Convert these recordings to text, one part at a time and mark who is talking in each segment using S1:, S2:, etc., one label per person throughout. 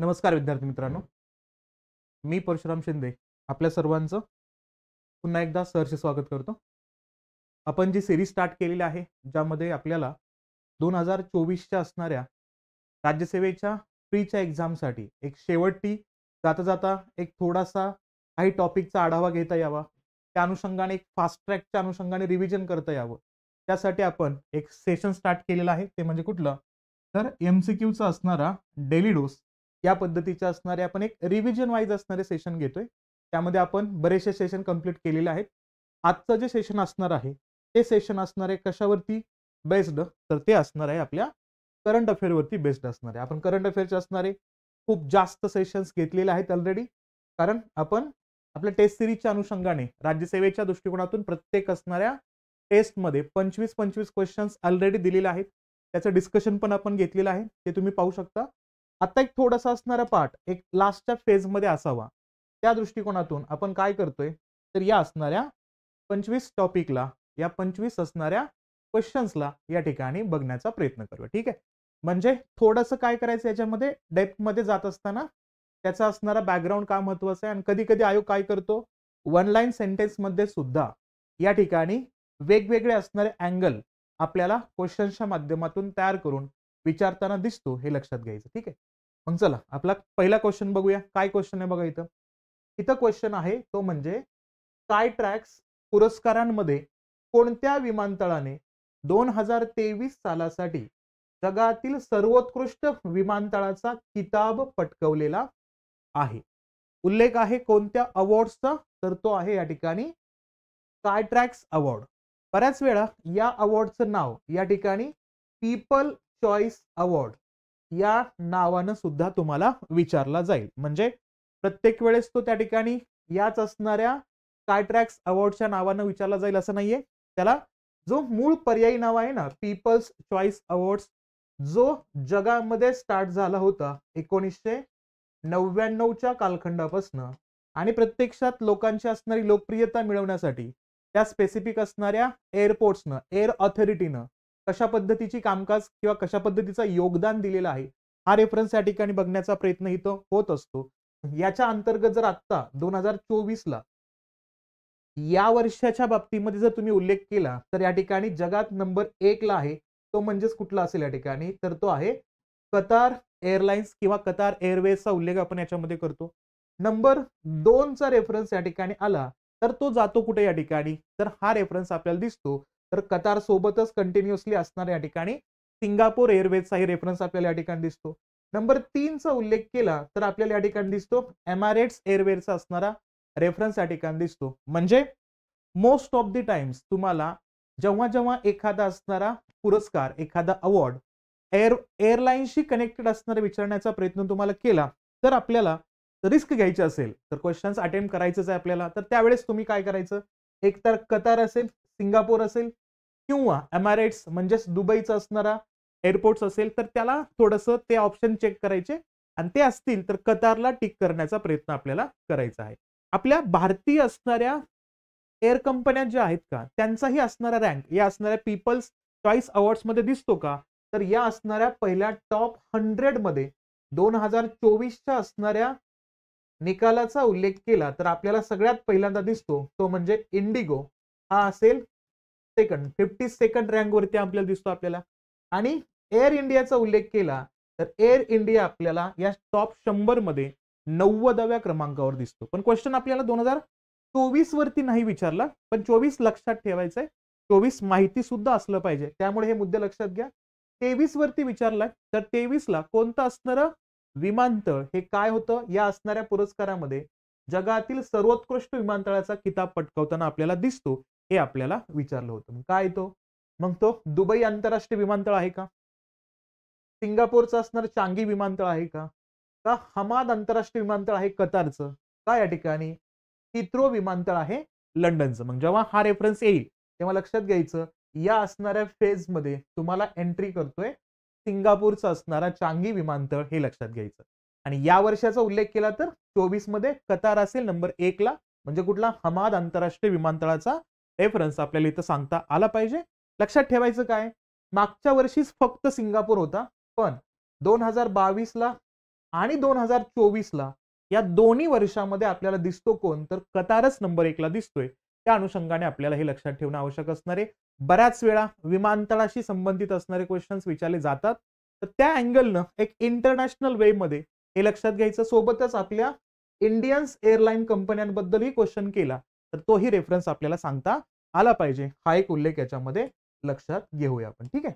S1: नमस्कार विद्यार्थी मित्रांनो, मी परशुराम शिंदे आपल्या सर्वांचं पुन्हा एकदा सहर्ष स्वागत करतो. आपण जी सिरीज स्टार्ट केलेली आहे ज्यामध्ये आपल्याला 2024च्या असणाऱ्या राज्यसेवेच्या प्रीच्या एक्झामसाठी एक शेवटची जाता जाता एक थोडासा काही टॉपिकचा आढावा घेता यावा, त्या अनुषंगाने एक फास्ट ट्रॅकच्या अनुषंगाने रिव्हिजन करता यावं, त्यासाठी आपण एक सेशन स्टार्ट केलेलं आहे. ते म्हणजे कुठलं तर MCQचा असणारा डेली डोस या पद्धतीचे असणारे आपण एक रिव्हिजन वाईज असणारे सेशन घेतोय. त्यामध्ये आपण बरेचसे सेशन कंप्लीट केलेले आहेत. आजचं जे सेशन असणार आहे ते सेशन असणार आहे कशावरती बेस्ड, तर ते असणार आहे आपल्या करंट अफेअरवरती बेस्ड असणार आहे. आपण करंट अफेअरचे असणारे खूप जास्त सेशन्स घेतलेले आहेत ऑलरेडी, कारण आपण आपल्या टेस्ट सिरीजच्या अनुषंगाने राज्यसेवेच्या दृष्टिकोनातून प्रत्येक असणाऱ्या टेस्टमध्ये 25-25 क्वेश्चन्स ऑलरेडी दिलेले आहेत. त्याचं डिस्कशन पण आपण घेतलेलं आहे, ते तुम्ही पाहू शकता. आता एक थोडासा असणारा पार्ट एक लास्टच्या फेजमध्ये असावा, त्या दृष्टिकोनातून आपण काय करतोय तर या असणाऱ्या 25 टॉपिकला, या 25 असणाऱ्या क्वेश्चन्सला या ठिकाणी बघण्याचा प्रयत्न करूया. ठीक आहे, म्हणजे थोडंसं काय करायचं याच्यामध्ये डेप्थमध्ये जात असताना त्याचा असणारा बॅकग्राऊंड का महत्वाचं आहे. आणि कधी कधी आयोग काय करतो, वन लाईन सेंटेन्समध्ये सुद्धा या ठिकाणी वेगवेगळे असणारे अँगल आपल्याला क्वेश्चन्सच्या माध्यमातून तयार करून विचारताना दिसतो, हे लक्षात घ्यायचं. ठीक आहे, मग चला आपला पहिला क्वेश्चन बघूया. काय क्वेश्चन आहे बघा इथं. इथं क्वेश्चन आहे तो म्हणजे स्कायट्रॅक्स पुरस्कारांमध्ये कोणत्या विमानतळाने 2023 सालासाठी जगातील सर्वोत्कृष्ट विमानतळाचा किताब पटकवलेला आहे. उल्लेख आहे कोणत्या अवॉर्ड्सचा, तर तो आहे या ठिकाणी स्कायट्रॅक्स अवॉर्ड. बऱ्याच वेळा या अवॉर्डचं नाव या ठिकाणी पीपल चॉईस अवॉर्ड या नावानं सुद्धा तुम्हाला विचारला जाईल. म्हणजे प्रत्येक वेळेस तो त्या ठिकाणी याच असणाऱ्या स्कायट्रॅक्स अवॉर्डच्या नावानं विचारला जाईल असं नाहीये. त्याला जो मूळ पर्यायी नाव आहे ना, पीपल्स चॉईस अवॉर्ड्स, जो जगामध्ये स्टार्ट झाला होता 1999च्या कालखंडापासून आणि प्रत्यक्षात लोकांची असणारी लोकप्रियता मिळवण्यासाठी त्या स्पेसिफिक असणाऱ्या एअरपोर्ट्सनं, एअर ऑथॉरिटीनं कशा पद्धतीची कामकाज किंवा कशा पद्धतीचं योगदान दिलेलं आहे, हा रेफरन्स या ठिकाणी बघण्याचा प्रयत्न इथं होत असतो. याच्या अंतर्गत जर आता 2024ला या वर्षाच्या बाबतीमध्ये जर तुम्ही उल्लेख केला तर या ठिकाणी जगात नंबर 1 ला आहे, तो म्हणजेच कुठला असेल या ठिकाणी, तर तो आहे कतार एअरलाइन्स किंवा कतार एअरवेजचा उल्लेख आपण याच्यामध्ये करतो. नंबर 2 चा रेफरन्स या ठिकाणी आला तर तो जातो कुठे या ठिकाणी, तर हा रेफरन्स आपल्याला दिसतो तर कतार सोबतच कंटिन्युअसली असणार या ठिकाणी सिंगापूर एअरवेजचा ही रेफरन्स आपल्याला या ठिकाणी दिसतो. नंबर 3 चा उल्लेख केला तर आपल्याला या ठिकाणी दिसतो एमिरेट्स एअरवेजचा असणारा रेफरन्स या ठिकाणी दिसतो. म्हणजे मोस्ट ऑफ द टाइम्स तुम्हाला जेव्हा जेव्हा एखादा असणारा पुरस्कार, एखादा अवॉर्ड एअरलाईन्सशी कनेक्टेड असणारा विचारण्याचा प्रयत्न तुम्हाला केला, तर आपल्याला रिस्क घ्यायची असेल तर क्वेश्चन्स अटेम्प्ट करायचंच आहे आपल्याला, तर त्यावेळेस तुम्ही काय करायचं, एकतर कतार असेल, सिंगापूर असेल किंवा एमिरेट्स म्हणजेच दुबईचा असणारा एअरपोर्ट्स असेल, तर त्याला थोडंसं ते ऑप्शन चेक करायचे आणि ते असतील तर कतारला टिक करण्याचा प्रयत्न आपल्याला करायचा आहे. आपल्या भारतीय असणाऱ्या एअर कंपन्या ज्या आहेत का, त्यांचाही असणारा रँक या असणाऱ्या पीपल्स चॉईस अवॉर्ड्स मध्ये दिसतो का, तर या असणाऱ्या पहिल्या टॉप 100 मध्ये 2024च्या असणाऱ्या निकालाचा उल्लेख केला तर आपल्याला सगळ्यात पहिल्यांदा दिसतो तो म्हणजे इंडिगो हा असेल सेकंड, 52nd रँक वरती आपल्याला दिसतो आपल्याला. आणि एअर इंडियाचा उल्लेख केला तर एअर इंडिया आपल्याला या टॉप 100 मध्ये 90व्या क्रमांकावर दिसतो. पण क्वेश्चन आपल्याला 2024 वरती नाही विचारला, पण 24 लक्षात ठेवायचंय, 24 माहिती सुद्धा असलं पाहिजे, त्यामुळे हे मुद्दे लक्षात घ्या. 23 वरती विचारलाय तर 23 ला कोणतं असणारं विमानतळ हे काय होतं, या असणाऱ्या पुरस्कारामध्ये जगातील सर्वोत्कृष्ट विमानतळाचा किताब पटकावताना आपल्याला दिसतो, हे आपल्याला विचारलं होतं. काय तो, मग तो दुबई आंतरराष्ट्रीय विमानतळ आहे का, सिंगापूरचं असणारं चांगी विमानतळ आहे का, का हमाद आंतरराष्ट्रीय विमानतळ आहे कतारचं, का या ठिकाणी हिथ्रो विमानतळ आहे लंडनचं. मग जेव्हा हा रेफरन्स येईल तेव्हा लक्षात घ्यायचं या असणाऱ्या फेज मध्ये तुम्हाला एंट्री करतोय सिंगापूरचा असणारा चांगी विमानतळ, हे लक्षात घ्यायचं. आणि या वर्षाचा उल्लेख केला तर 24 मध्ये कतार असेल नंबर 1 ला, म्हणजे कुठला हमाद आंतरराष्ट्रीय विमानतळाचा रेफरन्स आपल्याला इथं सांगता आला पाहिजे. लक्षात ठेवायचं काय, मागच्या वर्षीच फक्त सिंगापूर होता, पण 2022 ला आणि 2024ला या दोन्ही वर्षामध्ये आपल्याला दिसतो कोण, तर कतारच नंबर 1 ला दिसतोय. त्या अनुषंगाने आपल्याला हे लक्षात ठेवणं आवश्यक असणार आहे. बऱ्याच वेळा विमानतळाशी संबंधित असणारे क्वेश्चन्स विचारले जातात, तर त्या अँगलनं एक इंटरनॅशनल वे मध्ये हे लक्षात घ्यायचं. सोबतच आपल्या इंडियन एअरलाईन कंपन्यांबद्दलही क्वेश्चन केला तर तोही रेफरन्स आपल्याला सांगता आला पाहिजे. हा एक उल्लेख याच्यामध्ये लक्षात घेऊया आपण. ठीक आहे,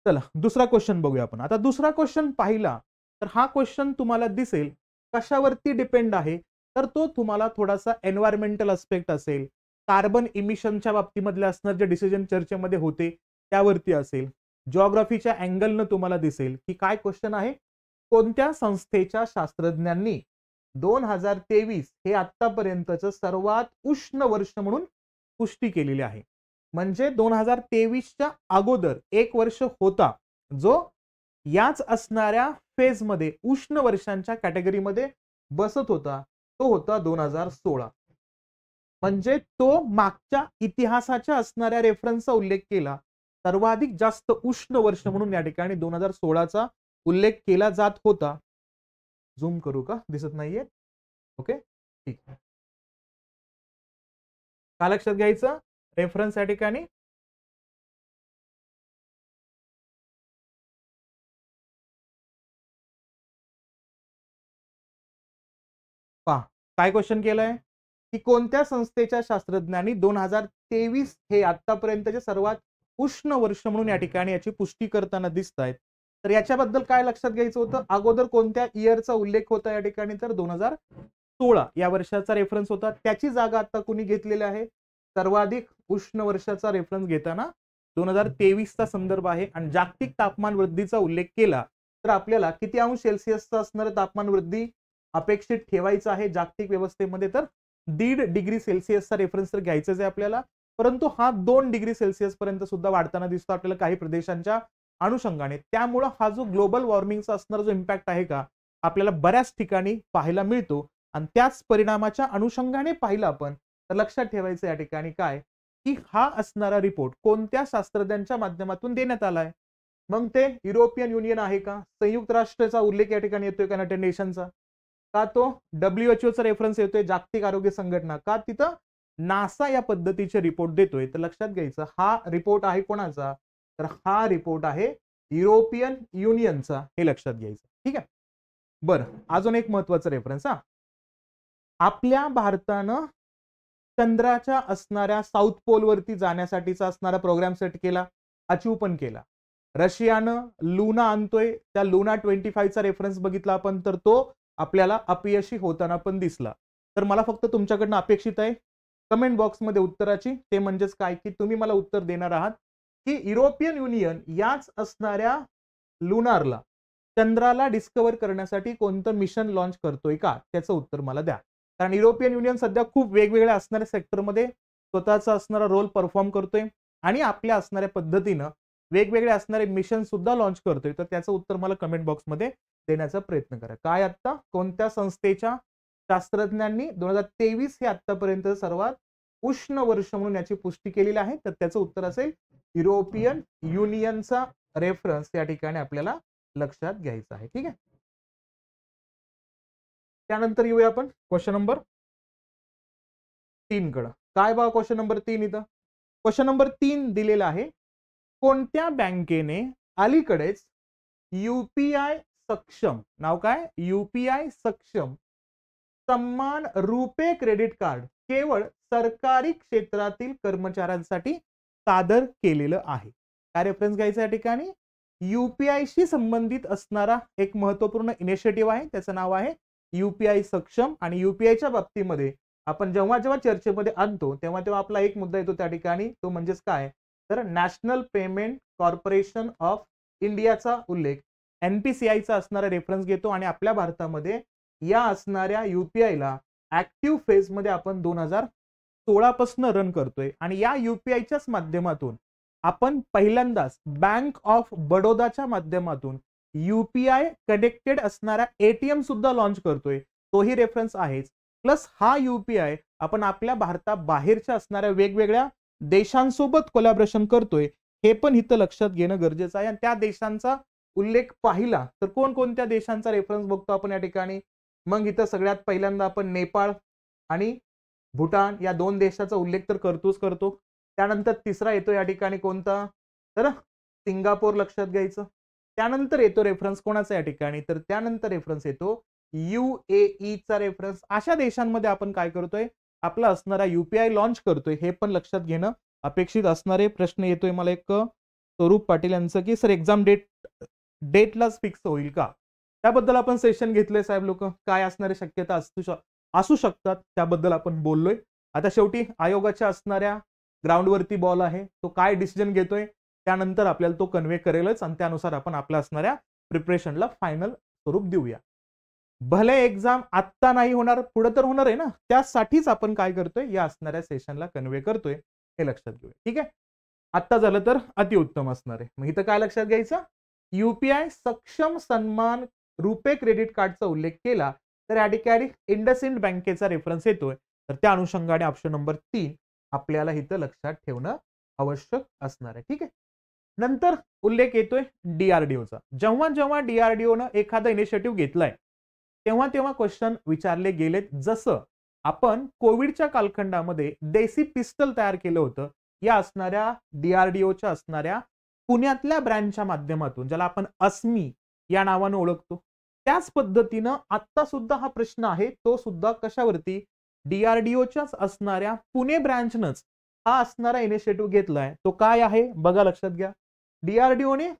S1: चला दुसरा क्वेश्चन बघूया आपण. आता दुसरा क्वेश्चन पाहिला तर हा क्वेश्चन तुम्हाला दिसेल कशावरती डिपेंड आहे, तर तो तुम्हाला थोडासा एन्व्हायरमेंटल अस्पेक्ट असेल, कार्बन इमिशनच्या बाबतीमधले असणार जे डिसिजन चर्चेमध्ये होते त्यावरती असेल. जिओग्राफीच्या अँगलनं तुम्हाला दिसेल की काय क्वेश्चन आहे, कोणत्या संस्थेच्या शास्त्रज्ञांनी 2023 हे आतापर्यंतचं सर्वात उष्ण वर्ष म्हणून पुष्टी केलेली आहे. म्हणजे 2023च्या अगोदर एक वर्ष होता जो याच असणाऱ्या फेज मध्ये उष्ण वर्षांच्या कॅटेगरीमध्ये बसत होता, तो होता 2016. म्हणजे तो मागच्या इतिहासाच्या असणाऱ्या रेफरन्सचा उल्लेख केला. सर्वाधिक जास्त उष्ण वर्ष म्हणून या ठिकाणी 2016चा उल्लेख केला जात होता. झूम करू का, दिसत नाहीये? ओके ठीक आहे. काय लक्षात घ्यायचं रेफरन्स या ठिकाणी? पहा काय क्वेश्चन केलंय की कोणत्या संस्थेच्या शास्त्रज्ञांनी 2023 हे आतापर्यंतचे सर्वात उष्ण वर्ष म्हणून या ठिकाणी याची पुष्टी करताना दिसत आहेत. तर याच्याबद्दल काय लक्षात घ्यायचं होतं, अगोदर कोणत्या इयरचा उल्लेख होता या ठिकाणी, तर 2016 या वर्षाचा रेफरन्स होता. त्याची जागा आता कुणी घेतलेली आहे, सर्वाधिक उष्ण वर्षाचा रेफरन्स घेताना 2023चा संदर्भ आहे. आणि जागतिक तापमान वृद्धीचा उल्लेख केला तर आपल्याला किती अंश सेल्सिअसचा असणारं तापमान वृद्धी अपेक्षित ठेवायचं आहे जागतिक व्यवस्थेमध्ये, तर 1.5 डिग्री सेल्सिअसचा रेफरन्स तर घ्यायचाच आहे आपल्याला. परंतु हा 2 डिग्री सेल्सिअस पर्यंत सुद्धा वाढताना दिसतो आपल्याला काही प्रदेशांच्या अनुषंगाने. त्यामुळे हा जो ग्लोबल वॉर्मिंगचा असणारा जो इम्पॅक्ट आहे का, आपल्याला बऱ्याच ठिकाणी पाहायला मिळतो. आणि त्याच परिणामाच्या अनुषंगाने पाहिलं आपण तर लक्षात ठेवायचं या ठिकाणी काय, की हा असणारा रिपोर्ट कोणत्या शास्त्रज्ञांच्या माध्यमातून देण्यात आलाय. मग ते युरोपियन युनियन आहे का, संयुक्त राष्ट्राचा उल्लेख या ठिकाणी येतोय का, युनायटेड नेशनचा, का तो WHO चा रेफरन्स येतोय, जागतिक आरोग्य संघटना, का तिथं नासा या पद्धतीचे रिपोर्ट देतोय. तर लक्षात घ्यायचं हा रिपोर्ट आहे कोणाचा, तर हा रिपोर्ट आहे युरोपियन युनियनचा, हे लक्षात घ्यायचं. ठीक आहे, बरं अजून एक महत्वाचा रेफरन्स. आपल्या भारतानं चंद्राच्या असणाऱ्या साऊथ पोल वरती जाण्यासाठीचा असणारा प्रोग्राम सेट केला, अचीव पण केला. रशियानं लुना आणतोय, त्या लुना 25 चा रेफरन्स बघितला आपण तर तो आपल्याला अपयशी होताना पण दिसला. तर मला फक्त तुमच्याकडनं अपेक्षित आहे कमेंट बॉक्समध्ये उत्तराची, ते म्हणजेच काय की तुम्ही मला उत्तर देणार आहात की युरोपियन युनियन याच असणाऱ्या लुनारला चंद्राला डिस्कवर करण्यासाठी कोणतं मिशन लॉन्च करतोय का, त्याचं उत्तर मला द्या. कारण युरोपियन युनियन सध्या खूप वेगवेगळ्या असणाऱ्या सेक्टरमध्ये स्वतःचा असणारा रोल परफॉर्म करतोय आणि आपल्या असणाऱ्या पद्धतीनं वेगवेगळे असणारे मिशन सुद्धा लॉन्च करतोय. तर त्याचं उत्तर मला कमेंट बॉक्समध्ये देण्याचा प्रयत्न करा. काय आता कोणत्या संस्थेच्या शास्त्रज्ञांनी 2023 हे आतापर्यंत सर्वात उष्ण वर्ष म्हणून याची पुष्टी केलेली आहे, तर त्याचं उत्तर असेल युरोपियन युनियनचा रेफरन्स या ठिकाणी आपल्याला लक्षात घ्यायचा आहे. ठीक आहे, त्यानंतर येऊया आपण क्वेश्चन नंबर 3 कडे. काय बघा क्वेश्चन नंबर 3 इथं. क्वेश्चन नंबर 3 दिलेला आहे, कोणत्या बँकेने अलीकडेच यूपीआय सक्षम, नाव काय, यूपीआय सक्षम सन्मान रुपे क्रेडिट कार्ड केवळ सरकारी क्षेत्रातील कर्मचाऱ्यांसाठी सादर केलेलं आहे. काय रेफरन्स घ्यायचा या ठिकाणी, यूपीआय शी संबंधित असणारा एक महत्वपूर्ण इनिशिएटिव्ह आहे, त्याचं नाव आहे यूपीआय सक्षम. आणि यूपीआयच्या बाबतीमध्ये आपण जेव्हा जेव्हा चर्चेमध्ये आणतो तेव्हा तेव्हा आपला एक मुद्दा येतो त्या ठिकाणी, तो म्हणजेच काय, तर नॅशनल पेमेंट कॉर्पोरेशन ऑफ इंडियाचा उल्लेख एनपीसीआयचा असणारा रेफरन्स घेतो. आणि आपल्या भारतामध्ये या असणाऱ्या यूपीआयला ऍक्टिव्ह फेज मध्ये आपण 2016 पासून रन करतोय. आणि या यूपीआयच्याच माध्यमातून आपण पहिल्यांदाच बँक ऑफ बडोदाच्या माध्यमातून यूपीआय कनेक्टेड असणारा एटीएम सुद्धा लॉन्च करतोय, तोही रेफरन्स आहेच. प्लस हा यूपीआय आपण आपल्या भारताबाहेरच्या असणाऱ्या वेगवेगळ्या देशांसोबत कोलॅबोरेशन करतोय, हे पण इथं लक्षात घेणं गरजेचं आहे. आणि त्या देशांचा उल्लेख पाहिला तर कोणकोणत्या देशांचा रेफरन्स बघतो आपण या ठिकाणी. मग इथं सगळ्यात पहिल्यांदा आपण नेपाळ आणि भूटान या 2 देशाचा उल्लेख तर करतो. त्यानंतर तिसरा येतो या ठिकाणी कोणता, तर सिंगापूर लक्षात घ्यायचं. त्यानंतर येतो रेफरन्स कोणाचा या ठिकाणी, तर त्यानंतर रेफरन्स येतो UAE चा रेफरन्स. अशा देशांमध्ये आपण काय करतोय, आपला असणारा UPI लॉन्च करतोय. हे पण लक्षात घेणं अपेक्षित असणारे. प्रश्न येतोय मला एक स्वरूप पाटील यांचं, की सर एक्झाम डेटलाच फिक्स होईल का? त्याबद्दल आपण सेशन घेतले साहेब लोक. काय असणारे शक्यता असू शकतात त्याबद्दल आपण बोललोय. आता शेवटी आयोगाच्या असणाऱ्या ग्राउंडवरती बॉल आहे. तो काय डिसिजन घेतोय त्यानंतर आपल्याला तो कन्वे करेलच आणि त्यानुसार आपण आपल्या असणाऱ्या प्रिपरेशनला फायनल स्वरूप देऊया. भले एक्झाम आत्ता नाही होणार, पुढे तर होणार आहे ना, त्यासाठीच आपण काय करतोय, या असणाऱ्या सेशनला कन्वे करतोय, हे लक्षात घेऊया. ठीक आहे, आत्ता झालं तर अतिउत्तम असणार आहे. मग इथं काय लक्षात घ्यायचं, UPI सक्षम सन्मान रुपे क्रेडिट कार्डचा उल्लेख केला तर या ठिकाणी इंडसइंड बँकेचा रेफरन्स येतोय. तर त्या अनुषंगाने ऑप्शन नंबर 3 आपल्याला इथं लक्षात ठेवणं आवश्यक असणार आहे. ठीक आहे, नंतर उल्लेख येतोय DRDOचा. जेव्हा जेव्हा DRDOनं एखादा इनिशिएटिव्ह घेतलाय तेव्हा क्वेश्चन विचारले गेलेत. जसं आपण कोविडच्या कालखंडामध्ये देसी पिस्टल तयार केलं होतं, या असणाऱ्या DRDOच्या असणाऱ्या पुण्यातल्या ब्रँचच्या माध्यमातून, ज्याला आपण अस्मी या नावानं ओळखतो. त्याच पद्धतीनं आता सुद्धा हा प्रश्न आहे, तो सुद्धा कशावरती, DRDOच्याच असणाऱ्या पुणे ब्रँचनंच हा असणारा इनिशिएटिव्ह घेतलाय. तो काय आहे बघा, लक्षात घ्या. DRDOने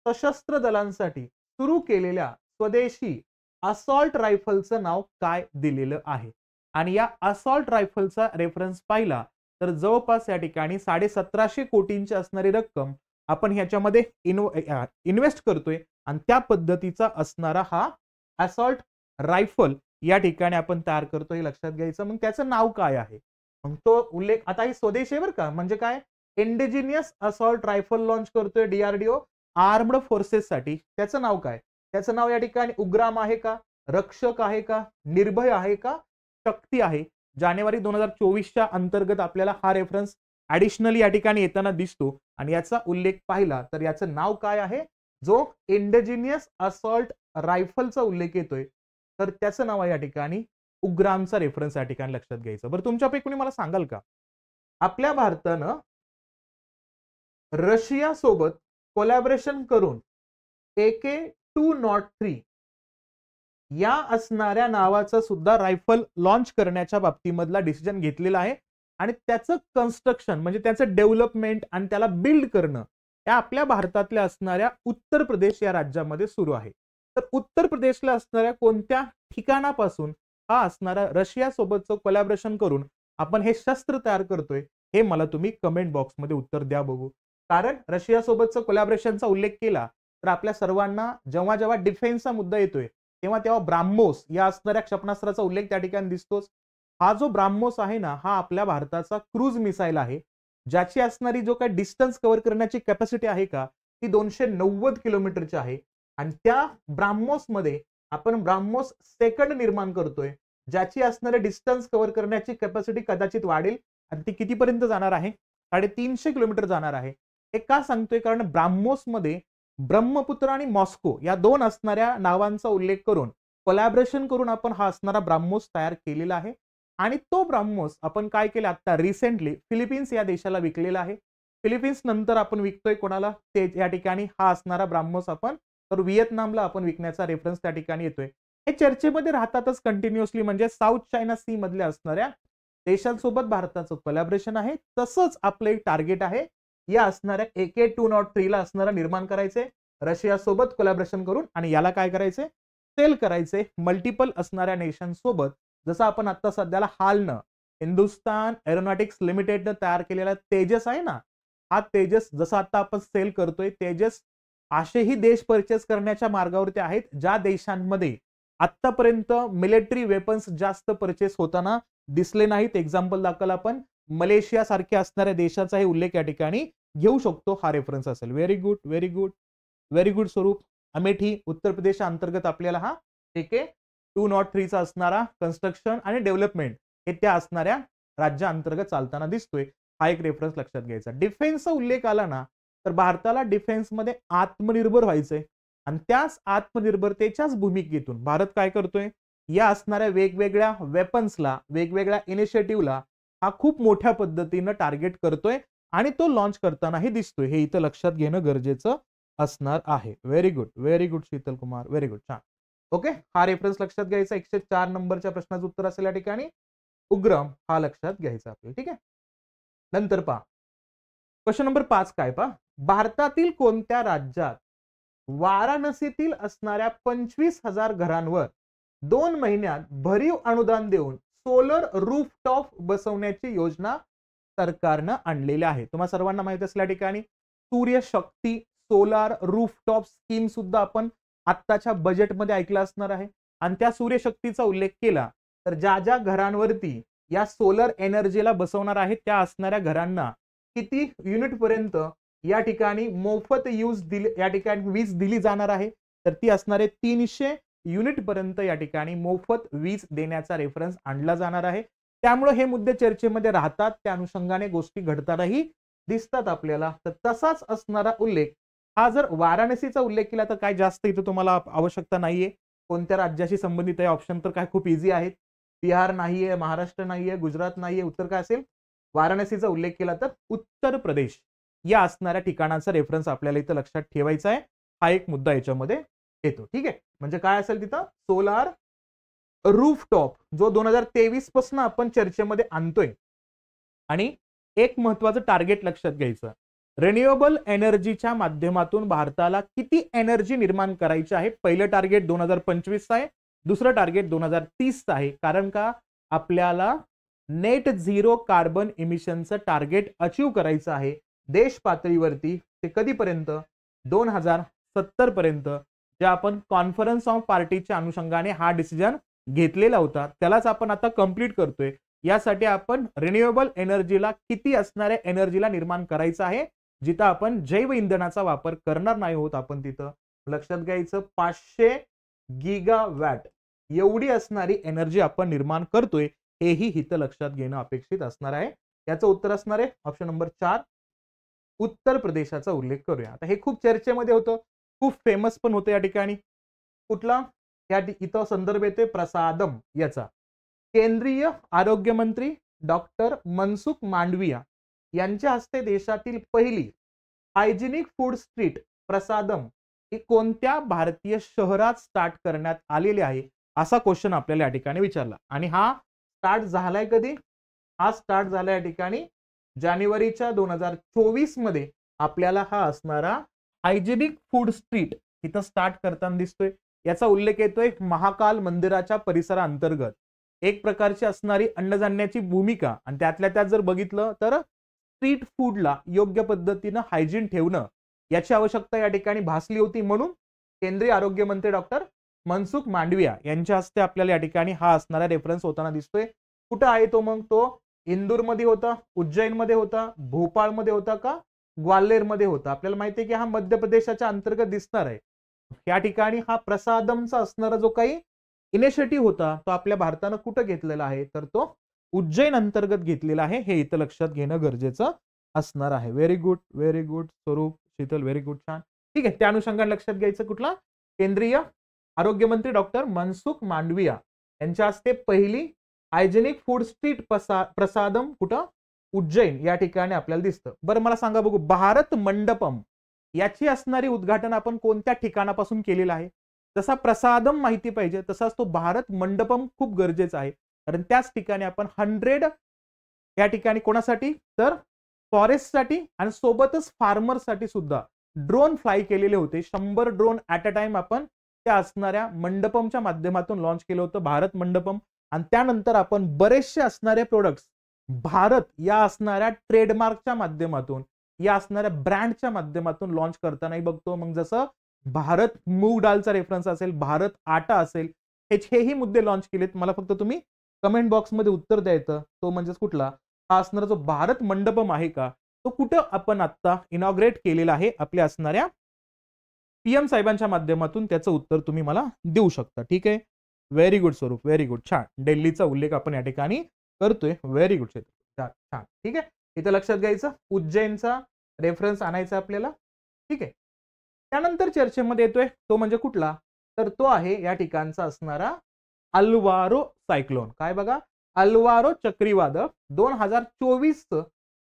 S1: सशस्त्र दलांसाठी सुरू केलेल्या स्वदेशी असॉल्ट रायफलचं नाव काय दिलेलं आहे. आणि या असॉल्ट रायफलचा रेफरन्स पाहिला तर जवळपास या ठिकाणी 1750 कोटींची असणारी रक्कम आपण ह्याच्यामध्ये इन्व्हेस्ट करतोय आणि त्या पद्धतीचा असणारा हा असॉल्ट रायफल या ठिकाणी आपण तयार करतोय, हे लक्षात घ्यायचं. मग त्याचं नाव काय आहे, मग तो उल्लेख आता ही स्वदेशी आहे बरं का, म्हणजे काय, इंडिजिनियस असॉल्ट रायफल लॉन्च करतोय DRDO आर्म्ड फोर्सेस साठी. त्याचं नाव काय, त्याचं नाव या ठिकाणी उग्राम आहे का, रक्षक आहे का, निर्भय आहे का, शक्ती आहे. जानेवारी 2024च्या अंतर्गत आपल्याला हा रेफरन्स ऍडिशनली या ठिकाणी येताना दिसतो आणि याचा उल्लेख पाहिला तर याचं नाव काय आहे, जो इंडिजिनियस असॉल्ट रायफलचा उल्लेख येतोय तर त्याचं नाव आहे या ठिकाणी उग्रामचा रेफरन्स या ठिकाणी लक्षात घ्यायचं. बरं, तुमच्यापैकी कोणी मला सांगाल का, आपल्या भारतानं रशिया सोबत कोलॅबोरेशन करून AK-203 या असणाऱ्या नावाचा सुद्धा रायफल लॉन्च करण्याच्या बाबतीमधला डिसिजन घेतलेला आहे आणि त्याचं कन्स्ट्रक्शन म्हणजे त्याचं डेव्हलपमेंट आणि त्याला बिल्ड करणं या आपल्या भारतातल्या असणाऱ्या उत्तर प्रदेश या राज्यामध्ये सुरू आहे. तर उत्तर प्रदेशला असणाऱ्या कोणत्या ठिकाणापासून हा असणारा रशिया सोबतचं कोलॅबोरेशन करून आपण हे शस्त्र तयार करतोय, हे मला तुम्ही कमेंट बॉक्समध्ये उत्तर द्या बघू. कारण रशिया सोबतचं कोलॅबोरेशनचा उल्लेख केला तर आपल्या सर्वांना जेव्हा जेव्हा डिफेन्सचा मुद्दा येतोय तेव्हा ब्राह्मोस या असणाऱ्या क्षेपणास्त्राचा उल्लेख त्या ठिकाणी दिसतोच. हा जो ब्राह्मोस आहे ना, हा आपल्या भारताचा क्रूज मिसाईल आहे, ज्याची असणारी जो काही डिस्टन्स कव्हर करण्याची कॅपॅसिटी आहे का, ती 290 किलोमीटरची आहे. आणि त्या ब्राह्मोस मध्ये आपण ब्राह्मोस सेकंड निर्माण करतोय, ज्याची असणारी डिस्टन्स कव्हर करण्याची कॅपॅसिटी कदाचित वाढेल आणि ती कितीपर्यंत जाणार आहे, 350 किलोमीटर जाणार आहे. हे का सांगतोय, कारण ब्राह्मोस मध्ये ब्रह्मपुत्र आणि मॉस्को या 2 असणाऱ्या नावांचा उल्लेख करून कोलॅबोरेशन करून आपण हा असणारा ब्राह्मोस तयार केलेला आहे. आणि तो ब्राह्मोस आपण काय केलं, आता रिसेंटली फिलिपिन्स या देशाला विकलेला आहे. फिलिपिन्स नंतर आपण विकतोय कोणाला, ते या ठिकाणी हा असणारा ब्राह्मोस आपण तर व्हिएतनामला आपण विकण्याचा रेफरन्स त्या ठिकाणी येतोय. हे चर्चेमध्ये राहतातच कंटिन्युअसली, म्हणजे साऊथ चायना सी मधल्या असणाऱ्या देशांसोबत भारताचं कोलॅबोरेशन आहे. तसंच आपलं एक टार्गेट आहे, या असणाऱ्या AK-203 ला असणारा निर्माण करायचे रशिया सोबत कोलॅबोरेशन करून आणि याला काय करायचे, सेल करायचे मल्टिपल असणाऱ्या नेशन सोबत. जसं आपण आता सध्याला हालनं हिंदुस्तान एरोनॉटिक्स लिमिटेडनं तयार केलेला तेजस आहे ना, हा तेजस जसं आता आपण सेल करतोय, तेजस असेही देश परचेस करण्याच्या मार्गावरती आहेत ज्या देशांमध्ये आतापर्यंत मिलिटरी वेपन्स जास्त परचेस होताना दिसले नाहीत. एक्झाम्पल दाखल आपण मलेशिया सारख्या असणाऱ्या देशाचा हे उल्लेख या ठिकाणी घेऊ शकतो. हा रेफरन्स असेल. Very good, very good, very good स्वरूप. अमेठी उत्तर प्रदेश अंतर्गत आपल्याला हा AK-203 चा असणारा कन्स्ट्रक्शन आणि डेव्हलपमेंट हे त्या असणाऱ्या राज्यांतर्गत चालताना दिसतोय. हा एक रेफरन्स लक्षात घ्यायचा. डिफेन्सचा उल्लेख आला ना, तर भारताला डिफेन्समध्ये आत्मनिर्भर व्हायचंय. आणि त्याच आत्मनिर्भरतेच्याच भूमिकेतून भारत काय करतोय, या असणाऱ्या वेगवेगळ्या वेपन्सला, वेगवेगळ्या इनिशिएटिव्हला हा खूप मोठ्या पद्धतीनं टार्गेट करतोय आणि तो लॉन्च करतानाही दिसतोय. हे इथं लक्षात घेणं गरजेचं असणार आहे. Very good Sheetal Kumar, very good, छान. ओके, हा रेफरन्स लक्षात घ्यायचा. 104 नंबरच्या प्रश्नाचं उत्तर असेल या ठिकाणी उग्रम, हा लक्षात घ्यायचा आपल्याला. ठीक आहे, नंतर पहा क्वेश्चन नंबर 5 काय पहा, भारतातील कोणत्या राज्यात वाराणसीतील असणाऱ्या 25,000 घरांवर 2 महिन्यात भरीव अनुदान देऊन सोलर रूफटॉप बसवण्याची योजना सरकारनं आणलेली आहे. तुम्हा सर्वांना माहिती असल्या ठिकाणी सूर्यशक्ती सोलार रूफटॉप स्कीम सुद्धा आपण आत्ताच्या बजेटमध्ये ऐकलं असणार आहे. आणि त्या सूर्यशक्तीचा उल्लेख केला तर ज्या ज्या घरांवरती या सोलर एनर्जीला बसवणार आहेत त्या असणाऱ्या घरांना किती युनिट पर्यंत या ठिकाणी मोफत या ठिकाणी वीज दिली जाणार आहे, तर ती असणारे 300 युनिट पर्यंत या ठिकाणी मोफत वीज देण्याचा रेफरन्स आणला जाणार आहे. त्यामुळे हे मुद्दे चर्चेमध्ये राहतात, त्या अनुषंगाने गोष्टी घडतानाही दिसतात आपल्याला. तर तसाच असणारा उल्लेख हा जर वाराणसीचा उल्लेख केला तर काय जास्त इथं तुम्हाला आवश्यकता नाहीये. कोणत्या राज्याशी संबंधित आहे ऑप्शन तर काय खूप इझी आहेत. बिहार नाहीये, महाराष्ट्र नाहीये, गुजरात नाहीये, उत्तर काय असेल, वाराणसीचा उल्लेख केला तर उत्तर प्रदेश या असणाऱ्या ठिकाणाचा रेफरन्स आपल्याला इथं लक्षात ठेवायचा आहे. हा एक मुद्दा याच्यामध्ये येतो. ठीक आहे, म्हणजे काय असेल तिथं सोलार रूफटॉप जो 2023 पासून आपण चर्चेमध्ये आणतोय. आणि एक महत्वाचं टार्गेट लक्षात घ्यायचं, रिन्युएबल एनर्जीच्या माध्यमातून भारताला किती एनर्जी निर्माण करायची आहे. पहिलं टार्गेट 2025 आहे, दुसरं टार्गेट 2030 आहे. कारण का आपल्याला नेट झिरो कार्बन इमिशनचं टार्गेट अचीव करायचं आहे देश पातळीवरती. ते कधीपर्यंत, 2070 पर्यंत. जे आपण कॉन्फरन्स ऑफ पार्टीच्या अनुषंगाने हा डिसिजन घेतलेला होता त्यालाच आपण आता कंप्लीट करतोय. यासाठी आपण रिन्युएबल एनर्जीला किती असणाऱ्या एनर्जीला निर्माण करायचं आहे, जिथं आपण जैव इंधनाचा वापर करणार नाही होत. आपण तिथं लक्षात घ्यायचं 500 गीगावॅट एवढी असणारी एनर्जी आपण निर्माण करतोय, हेही हित लक्षात घेणं अपेक्षित असणार आहे. याचं उत्तर असणार आहे ऑप्शन नंबर 4 उत्तर प्रदेशाचा उल्लेख करूया. आता हे खूप चर्चेमध्ये होतं, खूप फेमस पण होतं या ठिकाणी. कुठला, या इथं संदर्भ येते प्रसादम याचा. केंद्रीय आरोग्य मंत्री डॉक्टर मनसुख मांडविया यांच्या हस्ते देशातील पहिली हायजिनिक फूड स्ट्रीट प्रसादम ही कोणत्या भारतीय शहरात स्टार्ट करण्यात आलेली आहे, असा क्वेश्चन आपल्याला या ठिकाणी विचारला. आणि हा स्टार्ट झालाय कधी, हा स्टार्ट झाला या ठिकाणी जानेवारीच्या 2024 मध्ये आपल्याला हा असणारा हायजिनिक फूड स्ट्रीट इथं स्टार्ट करताना दिसतोय. याचा उल्लेख येतोय महाकाल मंदिराच्या परिसराअंतर्गत. एक प्रकारची असणारी अन्नधान्याची भूमिका आणि त्यातल्या त्यात जर बघितलं तर स्ट्रीट फूडला योग्य पद्धतीनं हायजीन ठेवणं याची आवश्यकता या ठिकाणी भासली होती. म्हणून केंद्रीय आरोग्य मंत्री डॉक्टर मनसुख मांडविया यांच्या हस्ते आपल्याला या ठिकाणी हा असणारा रेफरन्स होताना दिसतोय. कुठं आहे तो, मग तो इंदूरमध्ये होता, उज्जैनमध्ये होता, भोपाळमध्ये होता का ग्वाल्हेरमध्ये होता. आपल्याला माहिती आहे की हा मध्य प्रदेशाच्या अंतर्गत दिसणार आहे. या ठिकाणी हा प्रसादमचा असणारा जो काही इनिशिएटिव्ह होता तो आपल्या भारतानं कुठं घेतलेला आहे, तर तो उज्जैन अंतर्गत घेतलेला आहे. हे इथं लक्षात घेणं गरजेचं असणार आहे. व्हेरी गुड स्वरूप, शीतल, व्हेरी गुड, छान. ठीक आहे, त्या अनुषंगाने लक्षात घ्यायचं कुठला, केंद्रीय आरोग्य मंत्री डॉक्टर मनसुख मांडविया यांच्या हस्ते पहिली हायजेनिक फूड स्ट्रीट प्रसादम कुठं, उज्जैन या ठिकाणी आपल्याला दिसतं. बरं मला सांगा बघू, भारत मंडपम याची असणारी उद्घाटन आपण कोणत्या ठिकाणापासून केलेलं आहे. जसा प्रसादम माहिती पाहिजे तसाच तो भारत मंडपम खूप गरजेचा आहे. कारण त्याच ठिकाणी आपण 100 या ठिकाणी कोणासाठी, तर फॉरेस्टसाठी आणि सोबतच फार्मरसाठी सुद्धा ड्रोन फ्लाय केलेले होते. 100 ड्रोन ऍट अ टाइम आपण त्या असणाऱ्या मंडपमच्या माध्यमातून लॉन्च केलं होतं, भारत मंडपम. आणि त्यानंतर आपण बरेचसे असणारे प्रोडक्ट्स भारत या असणाऱ्या ट्रेडमार्कच्या माध्यमातून, या असणाऱ्या ब्रँडच्या माध्यमातून लॉन्च करतानाही बघतो. मग जसं भारत मूग डालचा रेफरन्स असेल, भारत आटा असेल, हेही मुद्दे लॉन्च केलेत. मला फक्त तुम्ही कमेंट बॉक्समध्ये उत्तर द्यायचं, तो म्हणजे कुठला, हा असणारा जो भारत मंडपम आहे का, तो कुठं आपण आता इनॉग्रेट केलेला आहे आपल्या असणाऱ्या पीएम साहेबांच्या माध्यमातून, त्याचं उत्तर तुम्ही मला देऊ शकता. ठीक आहे, व्हेरी गुड स्वरूप, व्हेरी गुड, छान. दिल्लीचा उल्लेख आपण या ठिकाणी करतोय. व्हेरी गुड छान. ठीक आहे, इथं लक्षात घ्यायचं उज्जैनचा रेफरन्स आणायचा आपल्याला. ठीक आहे, त्यानंतर चर्चेमध्ये येतोय तो म्हणजे कुठला, तर तो आहे या ठिकाणचा असणारा अल्वारो सायक्लोन. काय बघा, अल्वारो चक्रीवादळ 2024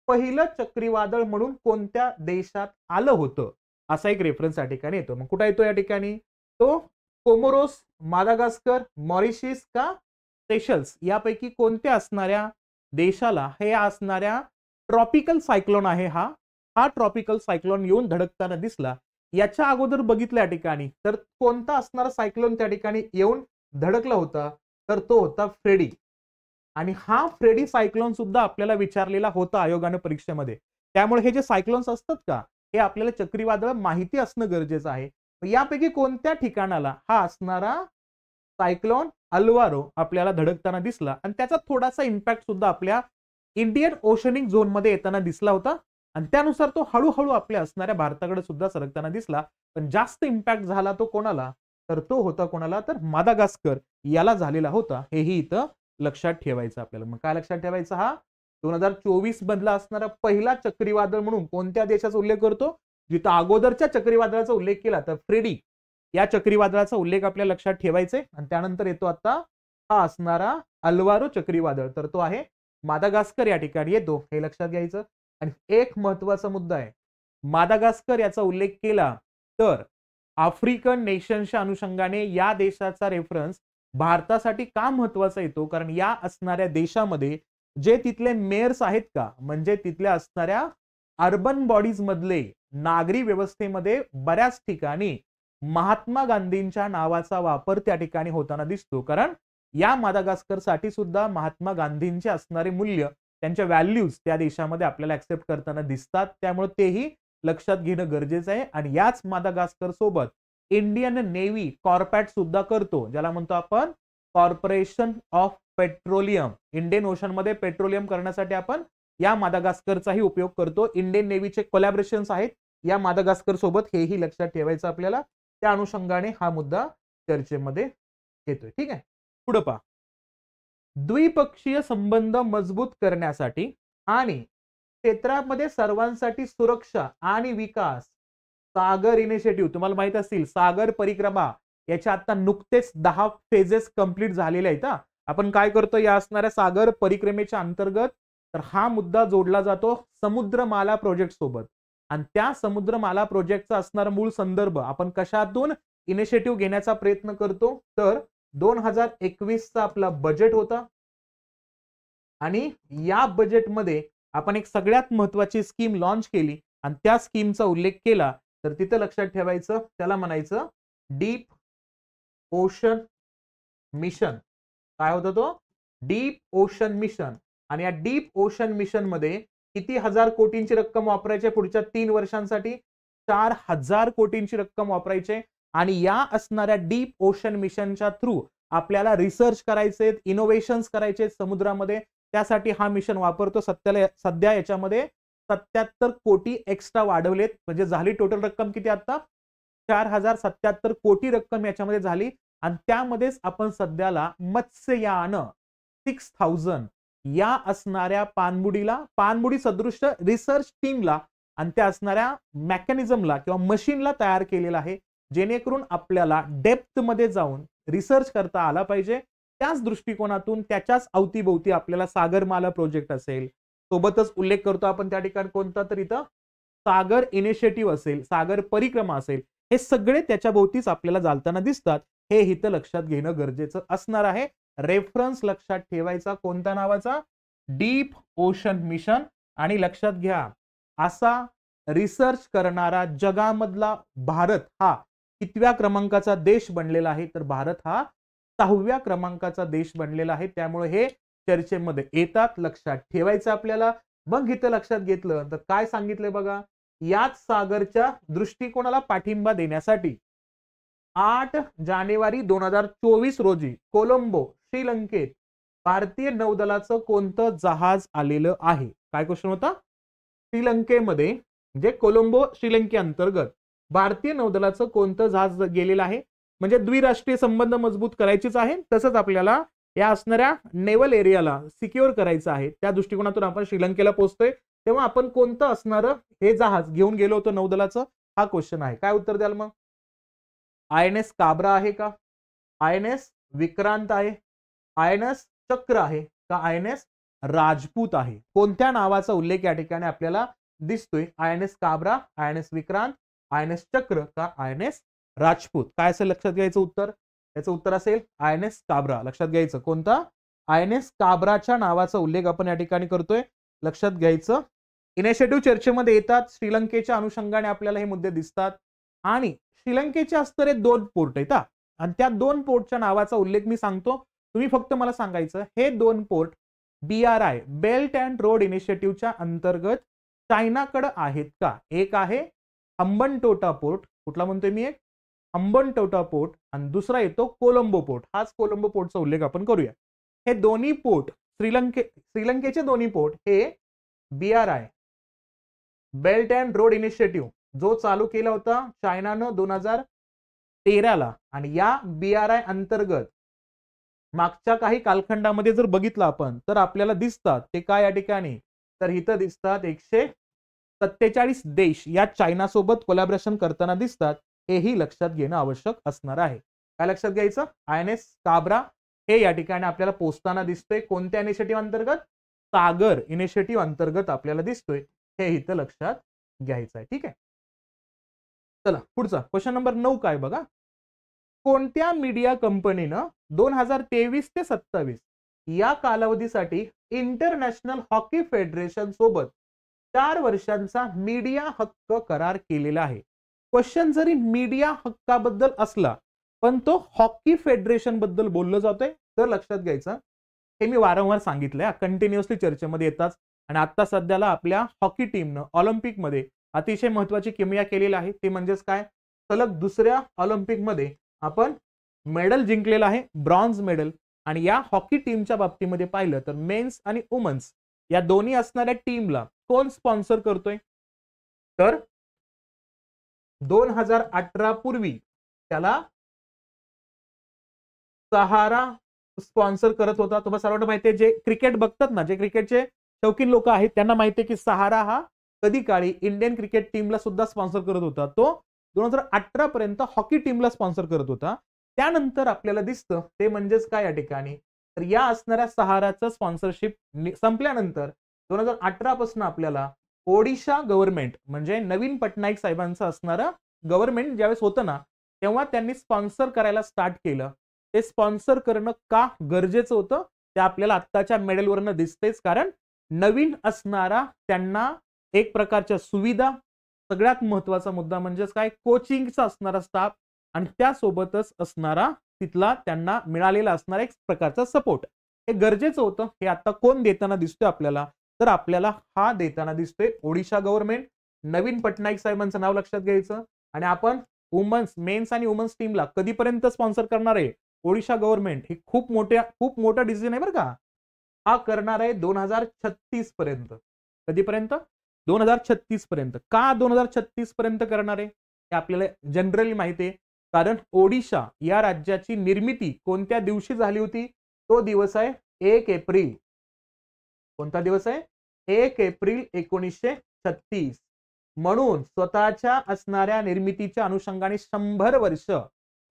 S1: पहिलं चक्रीवादळ म्हणून कोणत्या देशात आलं होतं, असा एक रेफरन्स या ठिकाणी येतो. मग कुठे येतो या ठिकाणी, तो कोमोरोस, मादागास्कर, मॉरिशस का सेशल्स यापैकी कोणत्या असणाऱ्या देशाला हे असणाऱ्या ट्रॉपिकल सायक्लोन आहे हा ट्रॉपिकल सायक्लोन येऊन धडकताना दिसला. याच्या अगोदर बघितलं या ठिकाणी तर कोणता असणारा सायक्लोन त्या ठिकाणी येऊन धडकला होता, तर तो होता फ्रेडी. आणि हा फ्रेडी सायक्लोन सुद्धा आपल्याला विचारलेला होता आयोगाने परीक्षेमध्ये. त्यामुळे हे जे सायक्लोन्स असतात का, हे आपल्याला चक्रीवादळ माहिती असणं गरजेचं आहे. यापैकी कोणत्या ठिकाणाला हा असणारा सायक्लोन अल्वारो आपल्याला धडकताना दिसला आणि त्याचा थोडासा इम्पॅक्ट सुद्धा आपल्या इंडियन ओशनिक झोन मध्ये येताना दिसला होता आणि त्यानुसार तो हळूहळू आपल्या असणाऱ्या भारताकडे सुद्धा सरकताना दिसला. पण जास्त इम्पॅक्ट झाला तो कोणाला, तर तो होता कोणाला, तर मादागास्कर याला झालेला होता. हेही इथं लक्षात ठेवायचं आपल्याला. मग काय लक्षात ठेवायचं, हा 2024 मधला असणारा पहिला चक्रीवादळ म्हणून कोणत्या देशाचा उल्लेख करतो, जिथं अगोदरच्या चक्रीवादळाचा उल्लेख केला तर फ्रेडी या चक्रीवादळाचा उल्लेख आपल्या लक्षात ठेवायचे. आणि त्यानंतर येतो आता हा असणारा अल्वारो चक्रीवादळ, तर तो आहे मादागास्कर या ठिकाणी येतो, हे लक्षात घ्यायचं. आणि एक महत्वाचा मुद्दा आहे, मादागास्कर याचा उल्लेख केला तर आफ्रिकन नेशनच्या अनुषंगाने या देशाचा रेफरन्स भारतासाठी का महत्वाचा येतो, कारण या असणाऱ्या देशामध्ये जे तिथले मेयर्स आहेत का, म्हणजे तिथल्या असणाऱ्या अर्बन बॉडीज मधले नागरी व्यवस्थेमध्ये बऱ्याच ठिकाणी महात्मा गांधींच्या नावाचा वापर त्या ठिकाणी होताना दिसतो. कारण या मादागास्कर साठी सुद्धा महात्मा गांधींचे असणारे मूल्य, त्यांच्या व्हॅल्यूज त्या देशामध्ये आपल्याला ऍक्सेप्ट करताना दिसतात. त्यामुळे तेही लक्षात घेणं गरजेचं आहे. आणि याच मादागास्कर सोबत इंडियन नेव्ही कॉर्पॅट सुद्धा करतो, ज्याला म्हणतो आपण corporation of petroleum. Indian ocean मध्ये पेट्रोलियम करण्यासाठी आपण या मादागास्करचाही उपयोग करतो. इंडियन नेव्हीचे कोलॅबोरेशन्स आहेत या मादागास्कर सोबत, हेही लक्षात ठेवायचं आपल्याला. त्या अनुषंगाने हा मुद्दा चर्चेमध्ये येतोय. ठीक आहे, पुढे पहा. द्विपक्षीय संबंध मजबूत करण्यासाठी आणि क्षेत्रामध्ये सर्वांसाठी सुरक्षा आणि विकास सागर इनिशिएटिव्ह, तुम्हाला माहित असतील सागर परिक्रमा, याच्या आता नुकतेच 10 फेजेस कंप्लीट झालेले आहेत. आपण काय करतो या असणाऱ्या सागर परिक्रमेच्या अंतर्गत, तर हा मुद्दा जोडला जातो समुद्रमाला प्रोजेक्ट सोबत. आणि त्या समुद्रमाला प्रोजेक्टचा असणारा मूळ संदर्भ आपण कशातून इनिशिएटिव्ह घेण्याचा प्रयत्न करतो, तर 2021 चा आपला बजेट होता. आणि या बजेटमध्ये आपण एक सगळ्यात महत्वाची स्कीम लॉन्च केली आणि त्या स्कीमचा उल्लेख केला, तर तिथं लक्षात ठेवायचं त्याला म्हणायचं डीप ओशन मिशन. काय होतं तो, डीप ओशन मिशन. आणि या डीप ओशन मिशन मध्ये किती हजार कोटींची रक्कम वापरायची पुढच्या 3 वर्षांसाठी, 4000 कोटींची रक्कम वापरायची. आणि या असणाऱ्या डीप ओशन मिशनच्या थ्रू आपल्याला रिसर्च करायचे, इनोव्हेशन्स करायचे समुद्रामध्ये. त्यासाठी हा मिशन वापरतो. सध्या याच्यामध्ये 77 कोटी एक्स्ट्रा वाढवलेत, म्हणजे झाली टोटल रक्कम किती आता 4077 कोटी रक्कम याच्यामध्ये झाली. आणि त्यामध्येच आपण सध्याला मत्स्ययान 6000 या असणाऱ्या पाणबुडी सदृश रिसर्च टीमला आणि त्या असणाऱ्या मेकॅनिझमला किंवा मशीनला तयार केलेला आहे, जेणेकरून आपल्याला डेप्थ मध्ये जाऊन रिसर्च करता आला पाहिजे. त्याच दृष्टिकोनातून त्याच्याच अवतीभोवती आपल्याला सागरमाला प्रोजेक्ट असेल, सोबतच उल्लेख करतो आपण त्या ठिकाणी कोणता, तर इथं सागर इनिशिएटिव्ह असेल, सागर परिक्रमा असेल, हे सगळे त्याच्या भोवतीच आपल्याला चालताना दिसतात. हे इथं लक्षात घेणं गरजेचं असणार आहे. रेफरन्स लक्षात ठेवायचा कोणत्या नावाचा, डीप ओशन मिशन. आणि लक्षात घ्या, असा रिसर्च करणारा जगामधला भारत हा कितव्या क्रमांकाचा देश बनलेला आहे, तर भारत हा 6व्या क्रमांकाचा देश बनलेला आहे. त्यामुळे हे चर्चेमध्ये येतात, लक्षात ठेवायचं आपल्याला. मग इथं लक्षात घेतलं तर काय सांगितलंय बघा, याच सागरच्या दृष्टिकोनाला पाठिंबा देण्यासाठी 8 जानेवारी 2024 रोजी कोलंबो श्रीलंकेत भारतीय नौदलाचं कोणतं जहाज आलेलं आहे. काय क्वेश्चन होता, श्रीलंकेमध्ये म्हणजे कोलंबो श्रीलंके अंतर्गत भारतीय नौदलाचं कोणतं जहाज गेलेलं आहे. म्हणजे द्विराष्ट्रीय संबंध मजबूत करायचेच आहे, तसंच आपल्याला या असणाऱ्या नेव्हल एरियाला सिक्युअर करायचं आहे. त्या दृष्टिकोनातून आपण श्रीलंकेला पोहोचतोय. तेव्हा आपण कोणतं असणारं हे जहाज घेऊन गेलो होतो नौदलाचं, हा क्वेश्चन आहे. काय उत्तर द्याल मग? INS काबरा आहे का? INS विक्रांत आहे? INS चक्र आहे का INS राजपूत आहे? कोणत्या नावाचा उल्लेख या ठिकाणी आपल्याला दिसतोय? INS Kabra, INS Vikrant, INS चक्र का INS राजपूत? काय असेल लक्षात घ्यायचं उत्तर? याचं उत्तर असेल INS काबरा. लक्षात घ्यायचं. कोणता? INS काबराच्या नावाचा उल्लेख आपण या ठिकाणी करतोय. लक्षात घ्यायचं. इनिशिएटिव्ह चर्चेमध्ये येतात. श्रीलंकेच्या अनुषंगाने आपल्याला हे मुद्दे दिसतात आणि श्रीलंकेचे असणारे 2 पोर्ट आहेत आणि त्या 2 पोर्टच्या नावाचा उल्लेख मी सांगतो. तुम्ही फक्त मला सांगायचं हे 2 port BRI belt and road इनिशिएटिव्हच्या अंतर्गत चायनाकडे आहेत का? एक आहे हंबनटोटा पोर्ट. कुठला म्हणतोय मी? एक हंबनटोटा पोर्ट आणि दुसरा येतो कोलंबो पोर्ट. हाच कोलंबो पोर्टचा उल्लेख आपण करूया. हे दोन्ही पोर्ट श्रीलंकेचे दोन्ही पोर्ट हे BRI belt and road initiative जो चालू केला होता चायनानं 2013 ला आणि या BRI अंतर्गत मागच्या काही कालखंडामध्ये जर बघितलं आपण तर आपल्याला दिसतात ते काय या ठिकाणी तर इथं दिसतात 147 देश या चायना सोबत कोलॅबोरेशन करताना दिसतात. हेही लक्षात घेणं आवश्यक असणार आहे. काय लक्षात घ्यायचं? INS काबरा हे या ठिकाणी आपल्याला पोचताना दिसतोय. कोणत्या इनिशिएटिव्ह अंतर्गत? सागर इनिशिएटिव्ह अंतर्गत आपल्याला दिसतोय. हे इथं लक्षात घ्यायचं आहे. ठीक आहे. चला पुढचा क्वेश्चन नंबर 9 काय बघा. कोणत्या मीडिया कंपनीनं 2023 ते 27 या कालावधीसाठी इंटरनॅशनल हॉकी फेडरेशन सोबत 4 वर्षांचा मीडिया हक्क करार केलेला आहे? क्वेश्चन जरी मीडिया हक्काबद्दल असला पण तो हॉकी फेडरेशन बद्दल बोललं जातोय तर लक्षात घ्यायचं. हे मी वारंवार सांगितलंय, कंटिन्युअसली चर्चेमध्ये येतात आणि आता सध्याला आपल्या हॉकी टीमनं ऑलिम्पिकमध्ये अतिशय महत्वाची किमया केलेली आहे. ते म्हणजेच काय? सलग दुसऱ्या ऑलिम्पिकमध्ये आपण मेडल जिंकलेला आहे, ब्रॉन्झ मेडल. आणि या हॉकी टीमच्या बाबतीमध्ये पाहिलं तर मेन्स आणि वुमन्स या दोन्ही असणाऱ्या टीमला कोण स्पॉन्सर करतोय? तर 2018 पूर्वी त्याला सहारा स्पॉन्सर करत होता. तुम्हाला सर्वांना माहिती आहे, जे क्रिकेट बघतात ना, जे क्रिकेटचे शौकीन लोक आहेत त्यांना माहिती आहे की सहारा हा कधी काळी इंडियन क्रिकेट टीमला सुद्धा स्पॉन्सर करत होता. तो 2018 पर्यंत हॉकी टीमला स्पॉन्सर करत होता. त्यानंतर आपल्याला दिसतं ते म्हणजेच काय या ठिकाणी तर या असणाऱ्या सहाराचं स्पॉन्सरशिप संपल्यानंतर 2018 पासून आपल्याला ओडिशा गव्हर्नमेंट म्हणजे नवीन पटनाईक साहेबांचं असणारं गव्हर्नमेंट ज्यावेळेस होतं ना तेव्हा त्यांनी स्पॉन्सर करायला स्टार्ट केलं. ते स्पॉन्सर करणं का गरजेचं होतं ते आपल्याला आत्ताच्या मेडलवरनं दिसतेच. कारण नवीन असणारा त्यांना एक प्रकारच्या सुविधा, सगळ्यात महत्वाचा मुद्दा म्हणजेच काय कोचिंगचा असणारा स्टाफ आणि त्यासोबतच असणारा तिथला त्यांना मिळालेला असणारा एक प्रकारचा सपोर्ट हे गरजेचं होतं. हे आता कोण देताना दिसतोय आपल्याला तर आपल्याला हा देताना दिसतोय ओडिशा गव्हर्नमेंट. नवीन पटनाईक साहेबांचं नाव लक्षात घ्यायचं आणि आपण वुमन्स मेन्स आणि वुमन्स टीमला कधीपर्यंत स्पॉन्सर करणार आहे? ओडिशा गव्हर्नमेंट. ही खूप मोठा डिसिजन आहे बरं का. हा करणार आहे 2036 पर्यंत. कधीपर्यंत? 2036 पर्यंत. का 2036 पर्यंत करणार आहे हे आपल्याला जनरली माहिती आहे. कारण ओडिशा या राज्याची निर्मिती कोणत्या दिवशी झाली होती? तो दिवस आहे 1 एप्रिल. कोणता दिवस आहे? 1 एप्रिल 1936. म्हणून स्वतःच्या असणाऱ्या निर्मितीच्या अनुषंगाने 100 वर्ष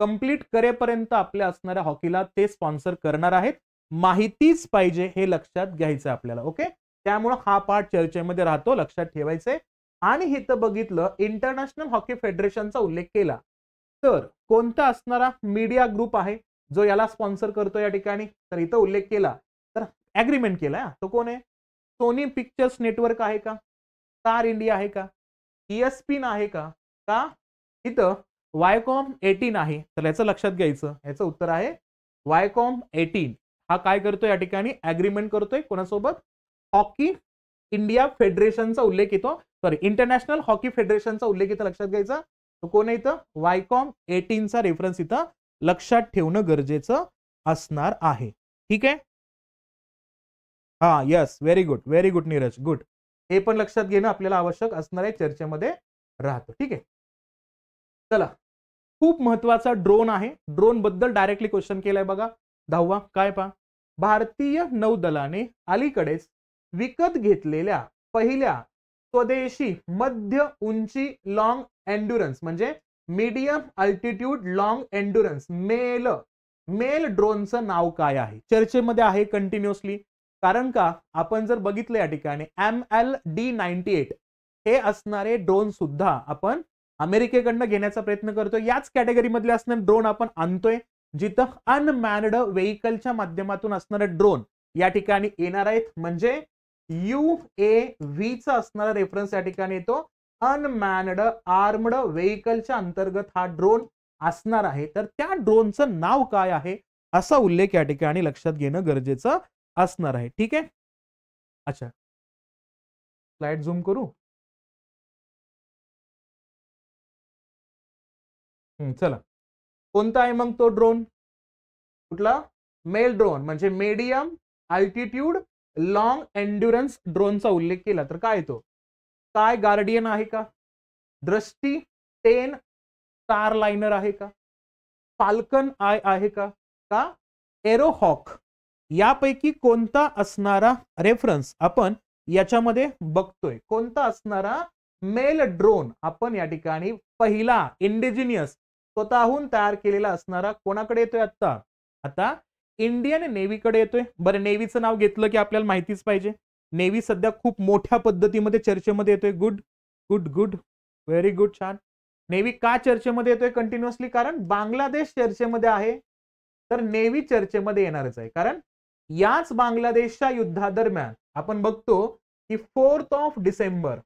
S1: कंप्लीट करेपर्यंत आपल्या असणाऱ्या हॉकीला ते स्पॉन्सर करणार आहेत. माहितीच पाहिजे हे लक्षात घ्यायचं आपल्याला. ओके. त्यामुळे हा पार्ट चर्चेमध्ये राहतो, लक्षात ठेवायचंय. आणि हे तर बघितलं इंटरनॅशनल हॉकी फेडरेशनचा उल्लेख केला तर कोणता असणारा मीडिया ग्रुप आहे जो याला स्पॉन्सर करतो या ठिकाणी तर इथं उल्लेख केला तर ऍग्रीमेंट केला. तो कोण आहे? सोनी पिक्चर्स नेटवर्क आहे का? स्टार इंडिया आहे का? ESPN आहे का इथं वायकॉम 18 आहे? तर याचं लक्षात घ्यायचं. याचं उत्तर आहे वायकॉम 18. हा काय करतोय या ठिकाणी? ऍग्रीमेंट करतोय कोणासोबत? हॉकी इंडिया फेडरेशनचा उल्लेख येतो. सॉरी, इंटरनॅशनल हॉकी फेडरेशनचा उल्लेख इथं लक्षात घ्यायचा. तो कोण आहे इथं? वायकॉम 18चा रेफरन्स इथं लक्षात ठेवणं गरजेचं असणार आहे. ठीक आहे. हा yes, very good Neeraj, good. हे पण लक्षात घेणं आपल्याला आवश्यक असणार आहे, चर्चेमध्ये राहतो. ठीक आहे. चला, खूप महत्वाचा ड्रोन आहे. ड्रोन बद्दल डायरेक्टली क्वेश्चन केलाय बघा. 10वा काय पहा. भारतीय नौदलाने अलीकडेच विकत घेतलेल्या पहिल्या स्वदेशी मध्य उंची लॉंग एंड्युरन्स म्हणजे medium altitude long endurance male ड्रोनचं नाव काय आहे? चर्चेमध्ये आहे कंटिन्युअसली. कारण का आपण जर बघितलं या ठिकाणी MLD-98 हे असणारे ड्रोन सुद्धा आपण अमेरिकेकडनं घेण्याचा प्रयत्न करतोय. याच कॅटेगरीमधले असणारे ड्रोन आपण आणतोय, जिथं अनमॅन्ड व्हेकलच्या माध्यमातून असणारे ड्रोन या ठिकाणी येणार आहेत. म्हणजे UAVचा असणारा रेफरन्स या ठिकाणी येतो. अनमॅन्ड आर्मड व्हेकलच्या अंतर्गत हा ड्रोन असणार आहे. तर त्या ड्रोनचं नाव काय आहे असा उल्लेख या ठिकाणी लक्षात घेणं गरजेचं असणार आहे. ठीक आहे. अच्छा, स्लाइड झूम करू. चला, कोणता आहे मग तो ड्रोन? कुठला? मेल ड्रोन म्हणजे मीडियम अल्टिट्यूड लॉंग एंड्युरन्स ड्रोनचा उल्लेख केला तर काय येतो? काय गार्डियन आहे का? दृष्टी 10 स्टारलाइनर आहे का? फाल्कन आय आहे का? का एरोहॉक? यापैकी कोणता असणारा रेफरन्स आपण याच्यामध्ये बघतोय? कोणता असणारा मेल ड्रोन आपण या ठिकाणी पहिला इंडिजिनियस स्वतःहून तयार केलेला असणारा कोणाकडे येतोय? आता इंडियन नेव्हीकडे येतोय. बरं, नेव्हीचं नाव घेतलं की आपल्याला माहितीच पाहिजे. नेव्ही सध्या खूप मोठ्या पद्धतीमध्ये चर्चेमध्ये येतोय. Good good good, very good, छान. नेव्ही का चर्चेमध्ये येतोय कंटिन्युअसली? कारण बांगलादेश चर्चेमध्ये आहे, तर नेव्ही चर्चेमध्ये येणारच आहे. कारण याच बांगलादेशच्या युद्धादरम्यान आपण बघतो की 4 डिसेंबर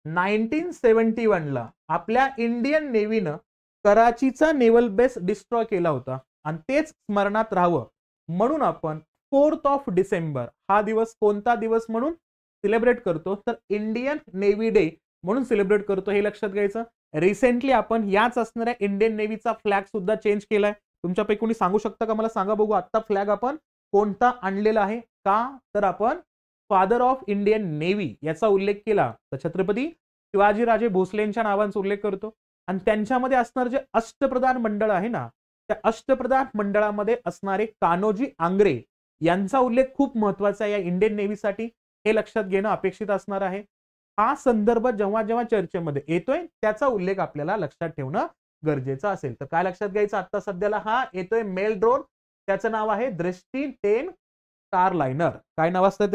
S1: 1971 ला आपल्या इंडियन नेव्हीनं कराचीचा नेव्हल बेस डिस्ट्रॉय केला होता. आणि तेच स्मरणात राहावं म्हणून आपण 4 डिसेंबर हा दिवस कोणता दिवस म्हणून सेलिब्रेट करतो? तर इंडियन नेव्ही डे म्हणून सेलिब्रेट करतो. हे लक्षात घ्यायचं. रिसेंटली आपण याच असणाऱ्या इंडियन नेव्हीचा फ्लॅग सुद्धा चेंज केलाय. तुमच्यापैकी कोणी सांगू शकता का? मला सांगा बघू. आता फ्लॅग आपण कोणता आणलेला आहे? का तर आपण फादर ऑफ इंडियन नेव्ही याचा उल्लेख केला तर छत्रपती शिवाजीराजे भोसलेंच्या नावांचा उल्लेख करतो. आणि त्यांच्यामध्ये असणार जे अष्टप्रधान मंडळ आहे ना, त्या अष्टप्रधान मंडळामध्ये असणारे कान्होजी आंग्रे यांचा उल्लेख खूप महत्वाचा आहे या इंडियन नेव्हीसाठी. हे लक्षात घेणं अपेक्षित असणार आहे. हा संदर्भ जेव्हा जेव्हा चर्चेमध्ये येतोय त्याचा उल्लेख आपल्याला लक्षात ठेवणं गरजेचं असेल. तर काय लक्षात घ्यायचं? आता सध्याला हा येतोय मेल ड्रोन. त्याचं नाव आहे दृष्टी 10 स्टारलाइनर. काय नाव असतं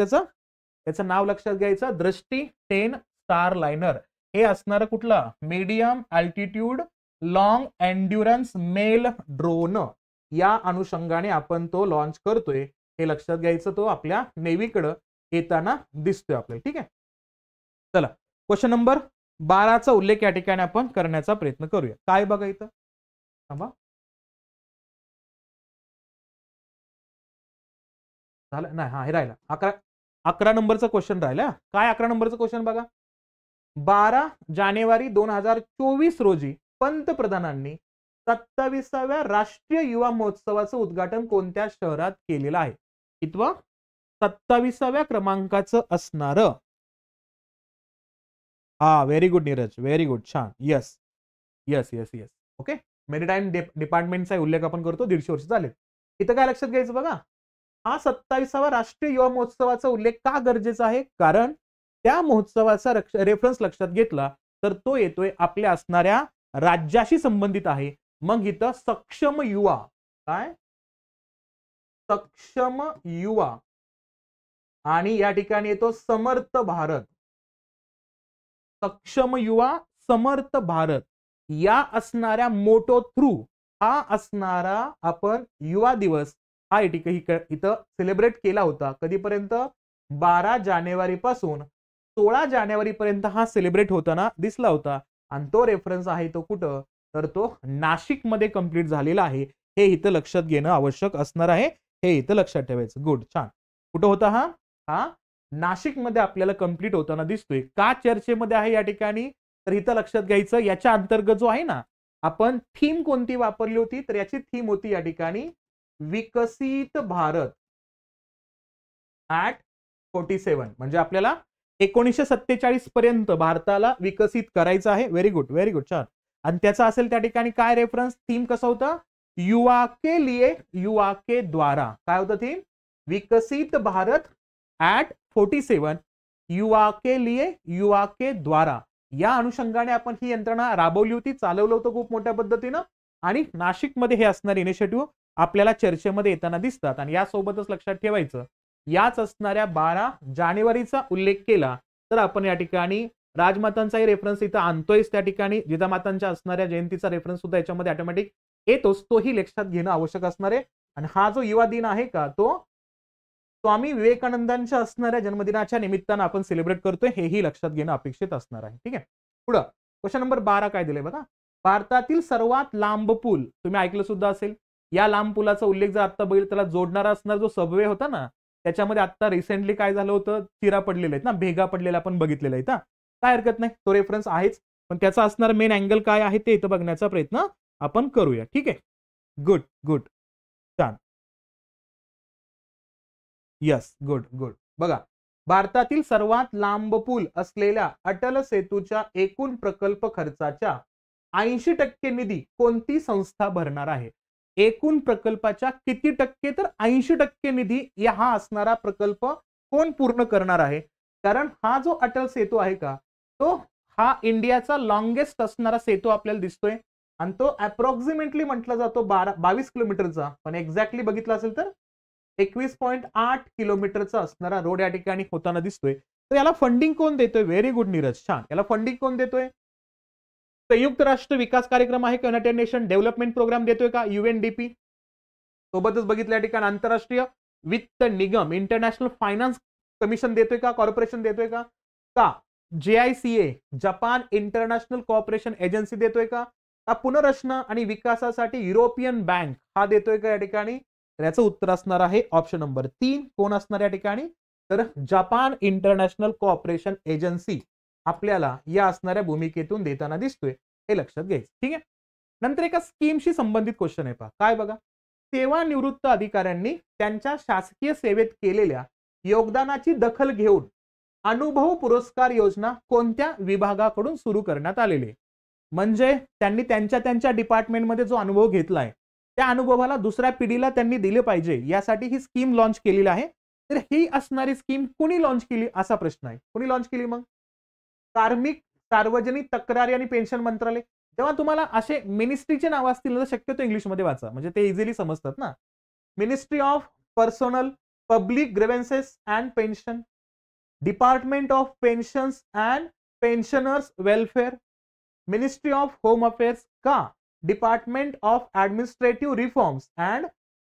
S1: त्याचं नाव लक्षात घ्यायचं. दृष्टी 10 स्टारलाइनर हे असणार कुठला? Medium altitude long endurance male drone. या अनुषंगाने आपण तो लॉन्च करतोय हे लक्षात घ्यायचं. तो आपल्या नेव्हीकडे येताना दिसतोय आपल्याला. ठीक आहे. चला, क्वेश्चन नंबर 12चा उल्लेख या ठिकाणी आपण करण्याचा प्रयत्न करूया. काय बघा इथं, थांबा, झालं नाही. हा, हे राहिला 11 नंबरचा क्वेश्चन राहिला. काय 11 नंबरचा क्वेश्चन बघा. 12 जानेवारी 2024 रोजी पंतप्रधानांनी 27व्या राष्ट्रीय युवा महोत्सवाचं उद्घाटन कोणत्या शहरात केलेलं आहे? कितवं? 27व्या क्रमांकाचं असणारं. हा, very good Neeraj, very good, छान. Yes yes yes yes, okay. Maritime डिपार्टमेंटचा उल्लेख आपण करतो. 150 वर्ष झाले. इथं काय लक्षात घ्यायचं बघा. हा 27वा राष्ट्रीय युवा महोत्सवाचा उल्लेख का गरजेचा आहे? कारण त्या महोत्सवाचा रेफरन्स लक्षात घेतला तर तो येतोय आपल्या असणाऱ्या राज्याशी संबंधित आहे. मग इथं सक्षम युवा, काय सक्षम युवा, आणि या ठिकाणी येतो समर्थ भारत. सक्षम युवा समर्थ भारत या असणाऱ्या मोटो थ्रू हा असणारा आपण युवा दिवस हा इथं सेलिब्रेट केला होता. कधीपर्यंत? 12 जानेवारी पासून 16 जानेवारी पर्यंत हा सेलिब्रेट होताना दिसला होता. आणि तो रेफरन्स आहे तो कुठं? तर तो नाशिक मध्ये कंप्लीट झालेला आहे. हे इथं लक्षात घेणं आवश्यक असणार आहे. हे इथं लक्षात ठेवायचं. गुड, छान. कुठं होता हा नाशिक मध्ये आपल्याला कंप्लीट होताना दिसतोय. का चर्चेमध्ये आहे या ठिकाणी? तर इथं लक्षात घ्यायचं. याच्या अंतर्गत जो आहे ना, आपण थीम कोणती वापरली होती? तर याची थीम होती या ठिकाणी विकसित भारत ऍट 47. म्हणजे आपल्याला 1947 पर्यंत भारताला विकसित करायचं आहे. व्हेरी गुड, व्हेरी गुड, छान. आणि त्याचा असेल त्या ठिकाणी काय रेफरन्स? थीम कसं होतं? युवा के लिए युवा के द्वारा. काय होतं थीम? विकसित भारत ऍट 47 युवा के लिए, युवा के द्वारा, या अनुषंगाने आपण ही यंत्रणा राबवली होती, चालवलं होतं खूप मोठ्या पद्धतीनं. आणि नाशिकमध्ये हे असणारे इनिशिएटिव्ह आपल्याला चर्चेमध्ये येताना दिसतात. आणि यासोबतच लक्षात ठेवायचं, याच असणाऱ्या 12 जानेवारीचा उल्लेख केला तर आपण या ठिकाणी राजमातांचाही रेफरन्स इथं आणतोयच, त्या ठिकाणी जिजामातांच्या असणाऱ्या जयंतीचा रेफरन्स सुद्धा याच्यामध्ये ऑटोमॅटिक येतोच, तोही लक्षात घेणं आवश्यक असणार आहे. आणि हा जो युवा दिन आहे का, तो स्वामी विवेकानंदांच्या असणाऱ्या जन्मदिनाच्या निमित्तानं आपण सेलिब्रेट करतोय, हेही लक्षात घेणं अपेक्षित असणार आहे. ठीक आहे. पुढं क्वेश्चन नंबर 12 काय दिलंय बघा. भारतातील सर्वात लांब पूल, तुम्ही ऐकलं सुद्धा असेल, या लांब पुलाचा उल्लेख जर आता बघितला, त्याला जोडणारा असणारा जो सबवे होता ना, त्याच्यामध्ये आता रिसेंटली काय झालं होतं, चिरा पडलेले आहेत ना, भेगा पडलेला आपण बघितलेला आहे. काय हरकत नाही, तो रेफरन्स आहेच, पण त्याचा असणारा मेन अँगल काय आहे ते इथं बघण्याचा प्रयत्न आपण करूया. ठीक आहे. गुड गुड, छान. Yes, good good. बघा, भारतातील सर्वात लांब पूल असलेल्या अटल सेतूच्या एकूण प्रकल्प खर्चाच्या 80% निधी कोणती संस्था भरणार आहे? एकूण प्रकल्पाच्या किती टक्के? तर 80% निधी हा असणारा प्रकल्प कोण पूर्ण करणार आहे? कारण हा जो अटल सेतू आहे का, तो हा इंडियाचा लॉंगेस्ट असणारा सेतू आपल्याला दिसतोय आणि तो अप्रॉक्सिमेटली म्हटला जातो 22 किलोमीटरचा, पण एक्झॅक्टली बघितलं असेल तर 21.8 किलोमीटरचा असणारा रोड या ठिकाणी होताना दिसतोय. तर याला फंडिंग कोण देतोय? व्हेरी गुड नीरज, छान. याला फंडिंग कोण देतोय? संयुक्त राष्ट्र विकास कार्यक्रम आहे का? युनायटेड नेशन डेव्हलपमेंट प्रोग्राम देतोय का? UNDP. सोबतच बघितलं या ठिकाणी आंतरराष्ट्रीय वित्त निगम, इंटरनॅशनल फायनान्स कमिशन देतोय का? कॉर्पोरेशन देतोय का? JICA, Japan international cooperation agency देतोय का? पुनर्रचना आणि विकासासाठी युरोपियन बँक हा देतोय का या ठिकाणी? तर याचं उत्तर असणार आहे ऑप्शन नंबर 3. कोण असणार या ठिकाणी? तर जपान इंटरनॅशनल कोऑपरेशन एजन्सी आपल्याला या असणाऱ्या भूमिकेतून देताना दिसतोय, हे लक्षात घ्यायचं. ठीक आहे. नंतर एका स्कीमशी संबंधित क्वेश्चन आहे पहा. काय बघा, सेवानिवृत्त अधिकाऱ्यांनी त्यांच्या शासकीय सेवेत केलेल्या योगदानाची दखल घेऊन अनुभव पुरस्कार योजना कोणत्या विभागाकडून सुरू करण्यात आलेली? म्हणजे त्यांनी त्यांच्या डिपार्टमेंटमध्ये जो अनुभव घेतलाय, त्या अनुभवाला दुसऱ्या पिढीला त्यांनी दिले पाहिजे, यासाठी ही स्कीम लॉन्च केलेली आहे. तर ही असणारी स्कीम कुणी लॉन्च केली असा प्रश्न आहे. कुणी लॉन्च केली मग? कार्मिक, सार्वजनिक तक्रारी आणि पेन्शन मंत्रालय. जेव्हा तुम्हाला असे मिनिस्ट्रीचे नाव असतील तर शक्यतो इंग्लिशमध्ये वाचा, म्हणजे ते इझिली समजतात ना. Ministry of personnel public grievances and pension, department of pensions and pensioners welfare, ministry of home affairs का department of administrative reforms and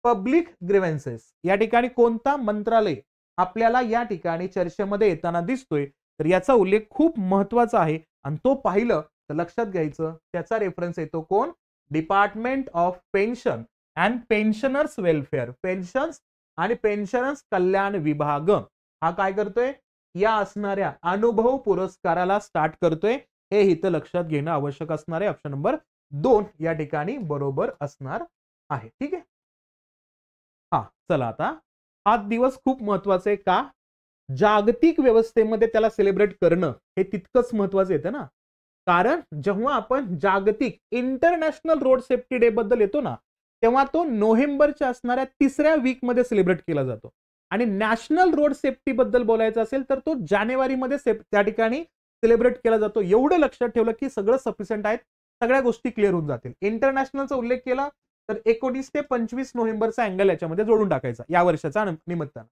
S1: public grievances. या ठिकाणी कोणता मंत्रालय आपल्याला या ठिकाणी चर्चेमध्ये येताना दिसतोय? तर याचा उल्लेख खूप महत्वाचा आहे आणि तो पाहिलं तर लक्षात घ्यायचं, त्याचा रेफरन्स येतो कोण? Department of pension and pensioners welfare. Pensions आणि पेन्शनर्स कल्याण विभाग हा काय करतोय? या असणाऱ्या अनुभव पुरस्काराला स्टार्ट करतोय. हे इथं लक्षात घेणं आवश्यक असणार आहे. ऑप्शन नंबर 2 या ठिकाणी बरोबर असणार आहे. ठीक आहे. हा, चला आता हा दिवस खूप महत्वाचा आहे का? जागतिक व्यवस्थेमध्ये त्याला सेलिब्रेट करणं हे तितकंच महत्वाचं येतं ना. कारण जेव्हा आपण जागतिक इंटरनॅशनल रोड सेफ्टी डे बद्दल येतो ना, तेव्हा तो नोव्हेंबरच्या असणाऱ्या 3ऱ्या वीक मध्ये सेलिब्रेट केला जातो. आणि नॅशनल रोड सेफ्टी बद्दल बोलायचं असेल तर तो जानेवारीमध्ये त्या ठिकाणी सेलिब्रेट केला जातो. एवढं लक्षात ठेवलं की सगळं सफिशियंट आहेत, सगळ्या गोष्टी क्लिअर होऊन जातील. इंटरनॅशनलचा उल्लेख केला तर 19 ते 25 नोव्हेंबरचा अँगल याच्यामध्ये जोडून टाकायचा या वर्षाच्या निमित्तानं.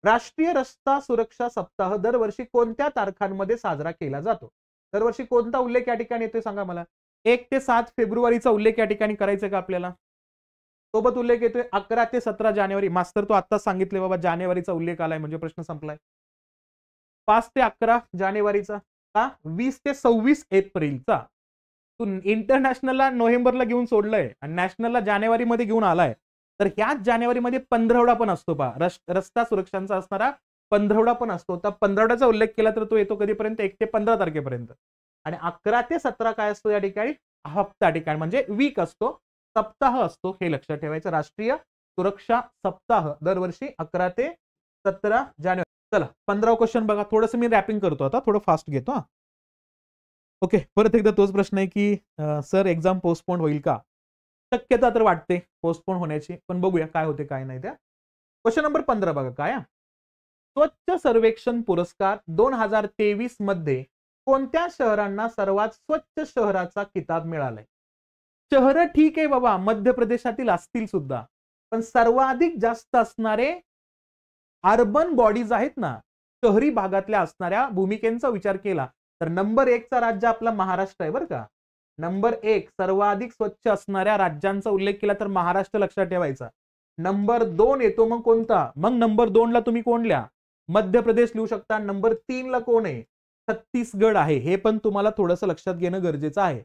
S1: राष्ट्रीय रस्ता सुरक्षा सप्ताह दरवर्षी कोणत्या तारखांमध्ये साजरा केला जातो? दरवर्षी कोणता उल्लेख या ठिकाणी येतोय सांगा मला? 1 ते 7 फेब्रुवारीचा उल्लेख या ठिकाणी करायचा का आपल्याला? सोबत उल्लेख येतोय 11 ते 17 जानेवारी. मास्तर तो आत्ताच सांगितले बाबा, जानेवारीचा उल्लेख आलाय म्हणजे प्रश्न संपलाय. 5 ते 11 जानेवारीचा का? 20 ते 26 एप्रिलचा. तू इंटरनॅशनलला नोव्हेंबरला घेऊन सोडलंय आणि नॅशनलला जानेवारीमध्ये घेऊन आलाय. तर ह्याच जानेवारीमध्ये पंधरवडा पण असतो पहा, रस्ता सुरक्षांचा असणारा पंधरवडा पण असतो. तर पंधरवड्याचा उल्लेख केला तर तो येतो कधीपर्यंत? 1 ते 15 तारखेपर्यंत. आणि 11 ते 17 काय असतो या ठिकाणी? हप्ता ठिकाणी, म्हणजे वीक असतो, सप्ताह असतो, हे लक्षात ठेवायचं. राष्ट्रीय सुरक्षा सप्ताह दरवर्षी 11 ते 17 जानेवारी. चला 15वा क्वेश्चन बघा. थोडंसं मी रॅपिंग करतो आता, थोडं फास्ट घेतो हा. ओके, परत एकदा तोच प्रश्न आहे की सर एक्झाम पोस्टपोन होईल का? शक्यता तर वाटते पोस्टपोन होण्याची, पण बघूया काय होते काय नाही. त्या क्वेश्चन नंबर 15 बघा काय. स्वच्छ सर्वेक्षण पुरस्कार 2023 मध्ये कोणत्या शहरांना सर्वात स्वच्छ शहराचा किताब मिळालाय? शहरं ठीक आहे बाबा, मध्य प्रदेशातील असतील सुद्धा, पण सर्वाधिक जास्त असणारे अर्बन बॉडीज आहेत ना, शहरी भागातल्या असणाऱ्या भूमिकेचा विचार केला तर नंबर 1 चा राज्य आपला महाराष्ट्र आहे बरं का. नंबर 1 सर्वाधिक स्वच्छ असणाऱ्या राज्यांचा उल्लेख केला तर महाराष्ट्र लक्षात ठेवायचा. नंबर 2 येतो मग कोणता? मग नंबर 2 ला तुम्ही कोण लिहा? मध्य प्रदेश लिहू शकता. नंबर 3 ला कोण आहे? छत्तीसगड आहे. हे पण तुम्हाला थोडंसं लक्षात घेणं गरजेचं आहे.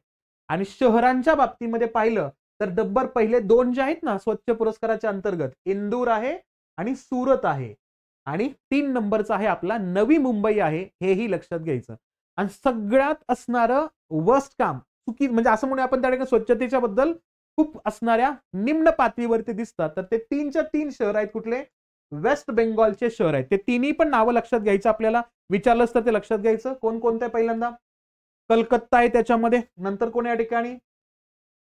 S1: आणि शहरांच्या बाबतीमध्ये पाहिलं तर डब्बर पहिले 2 जे आहेत ना स्वच्छ पुरस्काराच्या अंतर्गत, इंदूर आहे आणि सुरत आहे. आणि 3 नंबरचा आहे आपला नवी मुंबई आहे, हेही लक्षात घ्यायचं. आणि सगळ्यात असणारं वर्स्ट काम चुकी म्हणजे असं म्हणून आपण त्या ठिकाणी स्वच्छतेच्या बद्दल खूप असणाऱ्या निम्न पातळीवरती दिसतात. तर ते 3च्या 3 शहर आहेत कुठले? वेस्ट बेंगॉलचे शहर आहेत. ते तिन्ही पण नावं लक्षात घ्यायचं आपल्याला. विचारलंच तर ते लक्षात घ्यायचं. कोण कोणते? पहिल्यांदा कलकत्ता आहे त्याच्यामध्ये. नंतर कोण या ठिकाणी?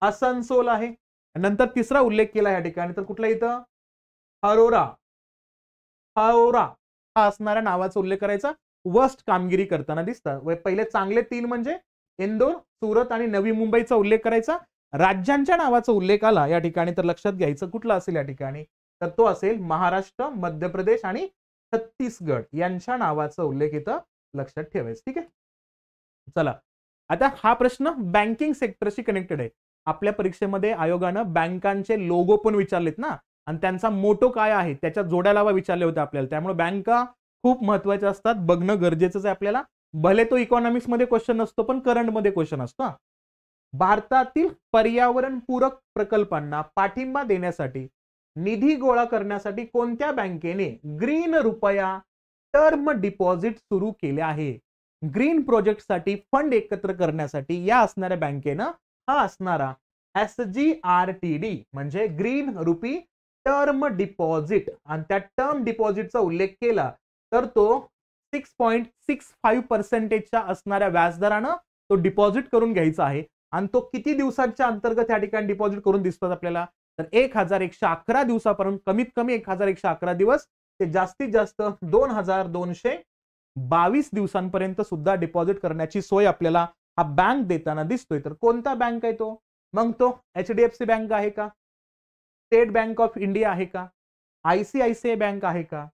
S1: आसनसोल आहे. नंतर तिसरा उल्लेख केला या ठिकाणी तर कुठला इथं? हरोरा. हावरा हा असणाऱ्या नावाचा उल्लेख करायचा. वर्स्ट कामगिरी करताना दिसतात. पहिले चांगले 3 म्हणजे इंदोर, सुरत आणि नवी मुंबईचा उल्लेख करायचा. राज्यांच्या नावाचा उल्लेख आला या ठिकाणी तर लक्षात घ्यायचं कुठला असेल या ठिकाणी? तर तो असेल महाराष्ट्र, मध्य प्रदेश आणि छत्तीसगड यांच्या नावाचा उल्लेख इथं लक्षात ठेवायचं. ठीक आहे. चला आता हा प्रश्न बँकिंग सेक्टरशी कनेक्टेड आहे. आपल्या परीक्षेमध्ये आयोगानं बँकांचे लोगो पण विचारलेत ना, आणि त्यांचा मोटो काय आहे त्याच्या जोड्या लावा विचारले होते आपल्याला. त्यामुळे बँका खूप महत्वाच्या असतात, बघणं गरजेचंच आहे आपल्याला. भले तो इकॉनॉमिक्स मध्ये क्वेश्चन असतो पण करंट मध्ये क्वेश्चन असतो. भारतातील पर्यावरण पूरक प्रकल्पांना पाठिंबा देण्यासाठी निधी गोळा करण्यासाठी कोणत्या बँकेने ग्रीन रुपया टर्म डिपॉझिट सुरू केले आहे? ग्रीन प्रोजेक्टसाठी फंड एकत्र करण्यासाठी या असणाऱ्या बँकेनं हा असणारा SGRTD म्हणजे ग्रीन रुपी टर्म डिपॉझिट आणि त्या टर्म डिपॉझिटचा उल्लेख केला तर तो 6.65% असणाऱ्या व्याजदरानं तो डिपॉझिट करून घ्यायचा आहे. आणि तो किती दिवसांच्या अंतर्गत या ठिकाणी डिपॉझिट करून दिसतात आपल्याला? तर 1111 दिवसापर्यंत, कमीत कमी 1111 दिवस ते जास्तीत जास्त 2222 दिवसांपर्यंत सुद्धा डिपॉझिट करण्याची सोय आपल्याला हा बँक देताना दिसतोय. तर कोणता बँक आहे तो? मग तो HDFC बँक आहे का? स्टेट बँक ऑफ इंडिया आहे का? ICICI बँक आहे का?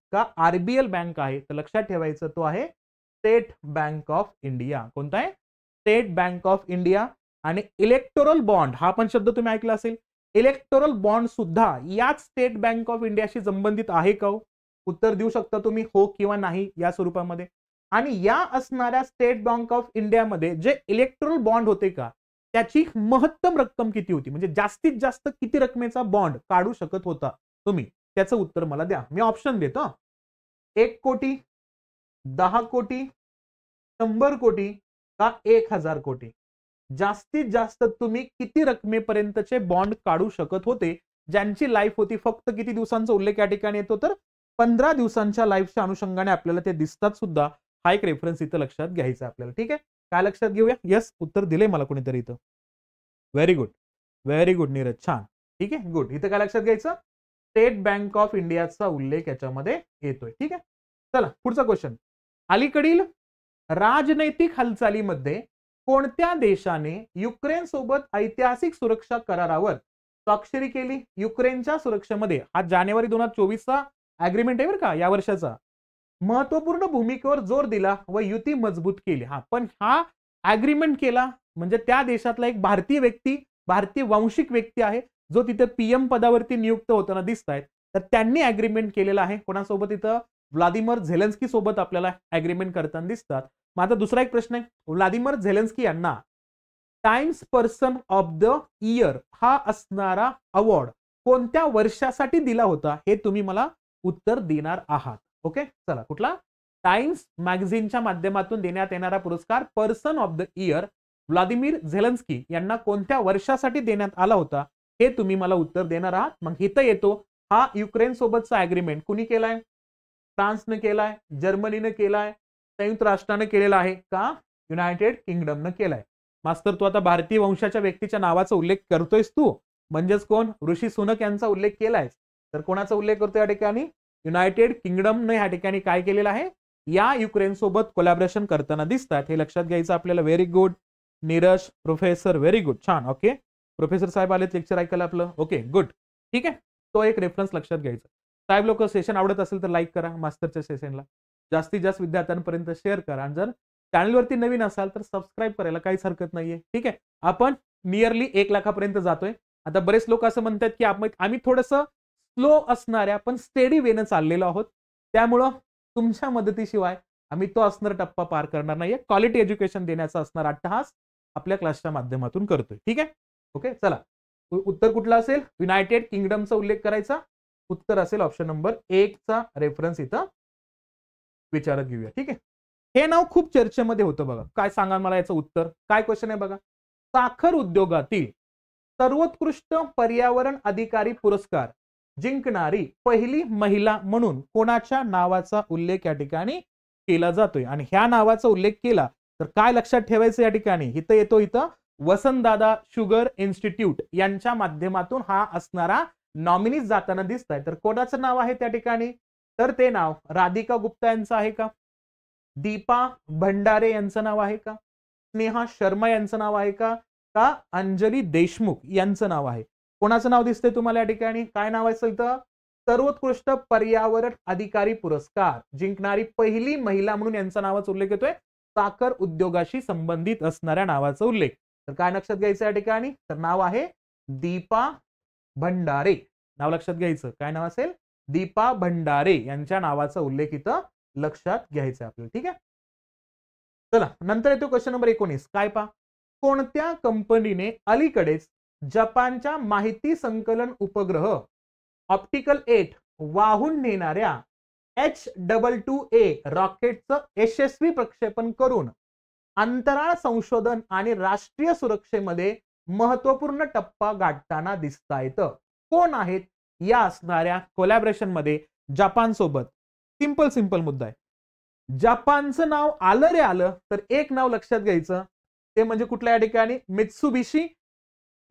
S1: RBL बँक आहे? तर लक्षात ठेवायचं तो आहे स्टेट बँक ऑफ इंडिया. कोणता आहे? State bank of India. आणि इलेक्टोरल बॉन्ड हा पण शब्द तुम्ही ऐकला असेल. इलेक्टोरल बॉन्ड सुद्धा याच स्टेट बँक ऑफ इंडियाशी संबंधित आहे का? उत्तर देऊ शकता तुम्ही हो किंवा नाही या स्वरूपामध्ये. आणि या असणाऱ्या स्टेट बँक ऑफ इंडियामध्ये जे इलेक्टोरल बॉन्ड होते का त्याची महत्तम रक्कम किती होती? म्हणजे जास्तीत जास्त किती रकमेचा बॉन्ड काढू शकत होता तुम्ही? त्याचं उत्तर मला द्या. मी ऑप्शन देतो. 1 कोटी, 10 कोटी, 100 कोटी का 1000 कोटी? जास्तीत जास्त तुम्ही किती रकमेपर्यंतचे बॉन्ड काढू शकत होते ज्यांची लाईफ होती फक्त किती दिवसांचा उल्लेख या ठिकाणी येतो तर 15 दिवसांच्या लाईफच्या अनुषंगाने आपल्याला ते दिसतात सुद्धा. हा एक रेफरन्स इथं लक्षात घ्यायचा आपल्याला. ठीक आहे. काय लक्षात घेऊया? यस उत्तर दिले मला कोणीतरी इथं. Very good, very good Neeraj, छान. ठीक आहे, गुड. इथं काय लक्षात घ्यायचं? स्टेट बँक ऑफ इंडियाचा उल्लेख याच्यामध्ये येतोय. ठीक आहे. चला पुढचा क्वेश्चन. अलीकडील राजनैतिक हालचालीमध्ये कोणत्या देशाने युक्रेन सोबत ऐतिहासिक सुरक्षा करारावर स्वाक्षरी केली? युक्रेनच्या सुरक्षेमध्ये हा जानेवारी 2024चा अग्रीमेंट आहे बरं का, या वर्षाचा. महत्वपूर्ण भूमिकेवर जोर दिला व युती मजबूत केली. हा पण हा अग्रीमेंट केला म्हणजे त्या देशातला एक भारतीय व्यक्ती, भारतीय वंशिक व्यक्ती आहे जो तिथे PM पदावरती नियुक्त होताना दिसत आहेत. तर त्यांनी अग्रीमेंट केलेला आहे. कोणासोबत? इथं व्लादिमीर झेलेन्स्की सोबत आपल्याला अग्रीमेंट करताना दिसतात. माझा दुसरा एक प्रश्न आहे. व्लादिमीर झेलेन्स्की यांना times person of the year हा असणारा अवॉर्ड कोणत्या वर्षासाठी दिला होता हे तुम्ही मला उत्तर देणार आहात. ओके. चला कुठला? टाइम्स मॅगझिनच्या माध्यमातून देण्यात येणारा पुरस्कार person of the year Vladimir Zelensky यांना कोणत्या वर्षासाठी देण्यात आला होता हे तुम्ही मला उत्तर देणार आहात. मग इथं येतो हा युक्रेन सोबतचा अग्रीमेंट कुणी केलाय? फ्रान्सने केलाय, जर्मनीने केलाय, संयुक्त राष्ट्राने केलेला आहे का युनायटेड किंगडमने केलाय? मास्तर तू आता भारतीय वंशाच्या व्यक्तीच्या नावाचा उल्लेख करतोयस तू, म्हणजेच कोण? ऋषी सुनक यांचा उल्लेख केलाय. तर कोणाचा उल्लेख करतोय या ठिकाणी? युनायटेड किंगडमने ह्या ठिकाणी काय केलेलं आहे, या युक्रेन सोबत कोलॅबरेशन करताना दिसतात. हे लक्षात घ्यायचं आपल्याला. Very good Neeraj professor, very good, छान. ओके, प्रोफेसर साहेब आलेत लेक्चर ऐकायला आपलं. ओके गुड, ठीक आहे. तो एक रेफरन्स लक्षात घ्यायचा. साहेब लोक सेशन आवडत असेल तर लाईक करा मास्टरच्या सेशनला, जास्तीत जास्त विद्यार्थ्यांपर्यंत शेअर करा आणि जर चॅनलवरती नवीन असाल तर सबस्क्राईब करायला काहीच हरकत नाहीये. ठीक आहे, आपण नियरली 1 लाखापर्यंत जातोय. आता बरेच लोक असं म्हणतात की आम्ही थोडंसं स्लो असणाऱ्या पण स्टेडी वेनं चाललेलो आहोत, त्यामुळं तुमच्या मदतीशिवाय आम्ही तो असणारा टप्पा पार करणार नाहीये. क्वालिटी एज्युकेशन देण्याचा असणार अट्टहास आपल्या क्लासच्या माध्यमातून करतोय. ठीक आहे, ओके. चला, उत्तर कुठलं असेल? युनायटेड किंगडमचा उल्लेख करायचा. उत्तर असेल ऑप्शन नंबर 1 चा रेफरन्स इथं विचारत घेऊया. ठीक आहे, हे नाव खूप चर्चेमध्ये होतं बघा. काय सांगा मला याचं उत्तर? काय क्वेश्चन आहे बघा. साखर उद्योगातील सर्वोत्कृष्ट पर्यावरण अधिकारी पुरस्कार जिंकणारी पहिली महिला म्हणून कोणाच्या नावाचा उल्लेख या ठिकाणी केला जातोय? आणि ह्या नावाचा उल्लेख केला तर काय लक्षात ठेवायचं या ठिकाणी? इथं येतो, इथं वसंतदादा शुगर इन्स्टिट्यूट यांच्या माध्यमातून हा असणारा नॉमिनीज जाताना दिसत आहे. तर कोणाचं नाव आहे त्या ठिकाणी? तर ते नाव राधिका गुप्ता यांचं आहे का? दीपा भंडारे यांचं नाव आहे का? स्नेहा शर्मा यांचं नाव आहे का? का अंजली देशमुख यांचं नाव आहे? कोणाचं नाव दिसतंय तुम्हाला या ठिकाणी? काय नाव आहे इथं? सर्वोत्कृष्ट पर्यावरण अधिकारी पुरस्कार जिंकणारी पहिली महिला म्हणून यांचा नावाचा उल्लेख येतोय. साखर उद्योगाशी संबंधित असणाऱ्या नावाचा उल्लेख. तर काय लक्षात घ्यायचं या ठिकाणी? तर नाव आहे दीपा भंडारे. नाव लक्षात घ्यायचं. काय नाव असेल? दीपा भंडारे यांच्या नावाचा उल्लेख इथं लक्षात घ्यायचा आपल्याला. ठीक आहे, चला नंतर येतो क्वेश्चन नंबर 19. काय पहा, कोणत्या कंपनीने अलीकडेच जपानच्या माहिती संकलन उपग्रह ऑप्टिकल 8 वाहून नेणाऱ्या H22A रॉकेटचं यशस्वी प्रक्षेपण करून अंतराळ संशोधन आणि राष्ट्रीय सुरक्षेमध्ये महत्वपूर्ण टप्पा गाठताना दिसतायत? कोण आहेत या असणाऱ्या कोलॅबरेशन मध्ये जपान सोबत? सिंपल मुद्दा आहे. जपानचं नाव आलं रे आलं तर एक नाव लक्षात घ्यायचं, ते म्हणजे कुठल्या या ठिकाणी? Mitsubishi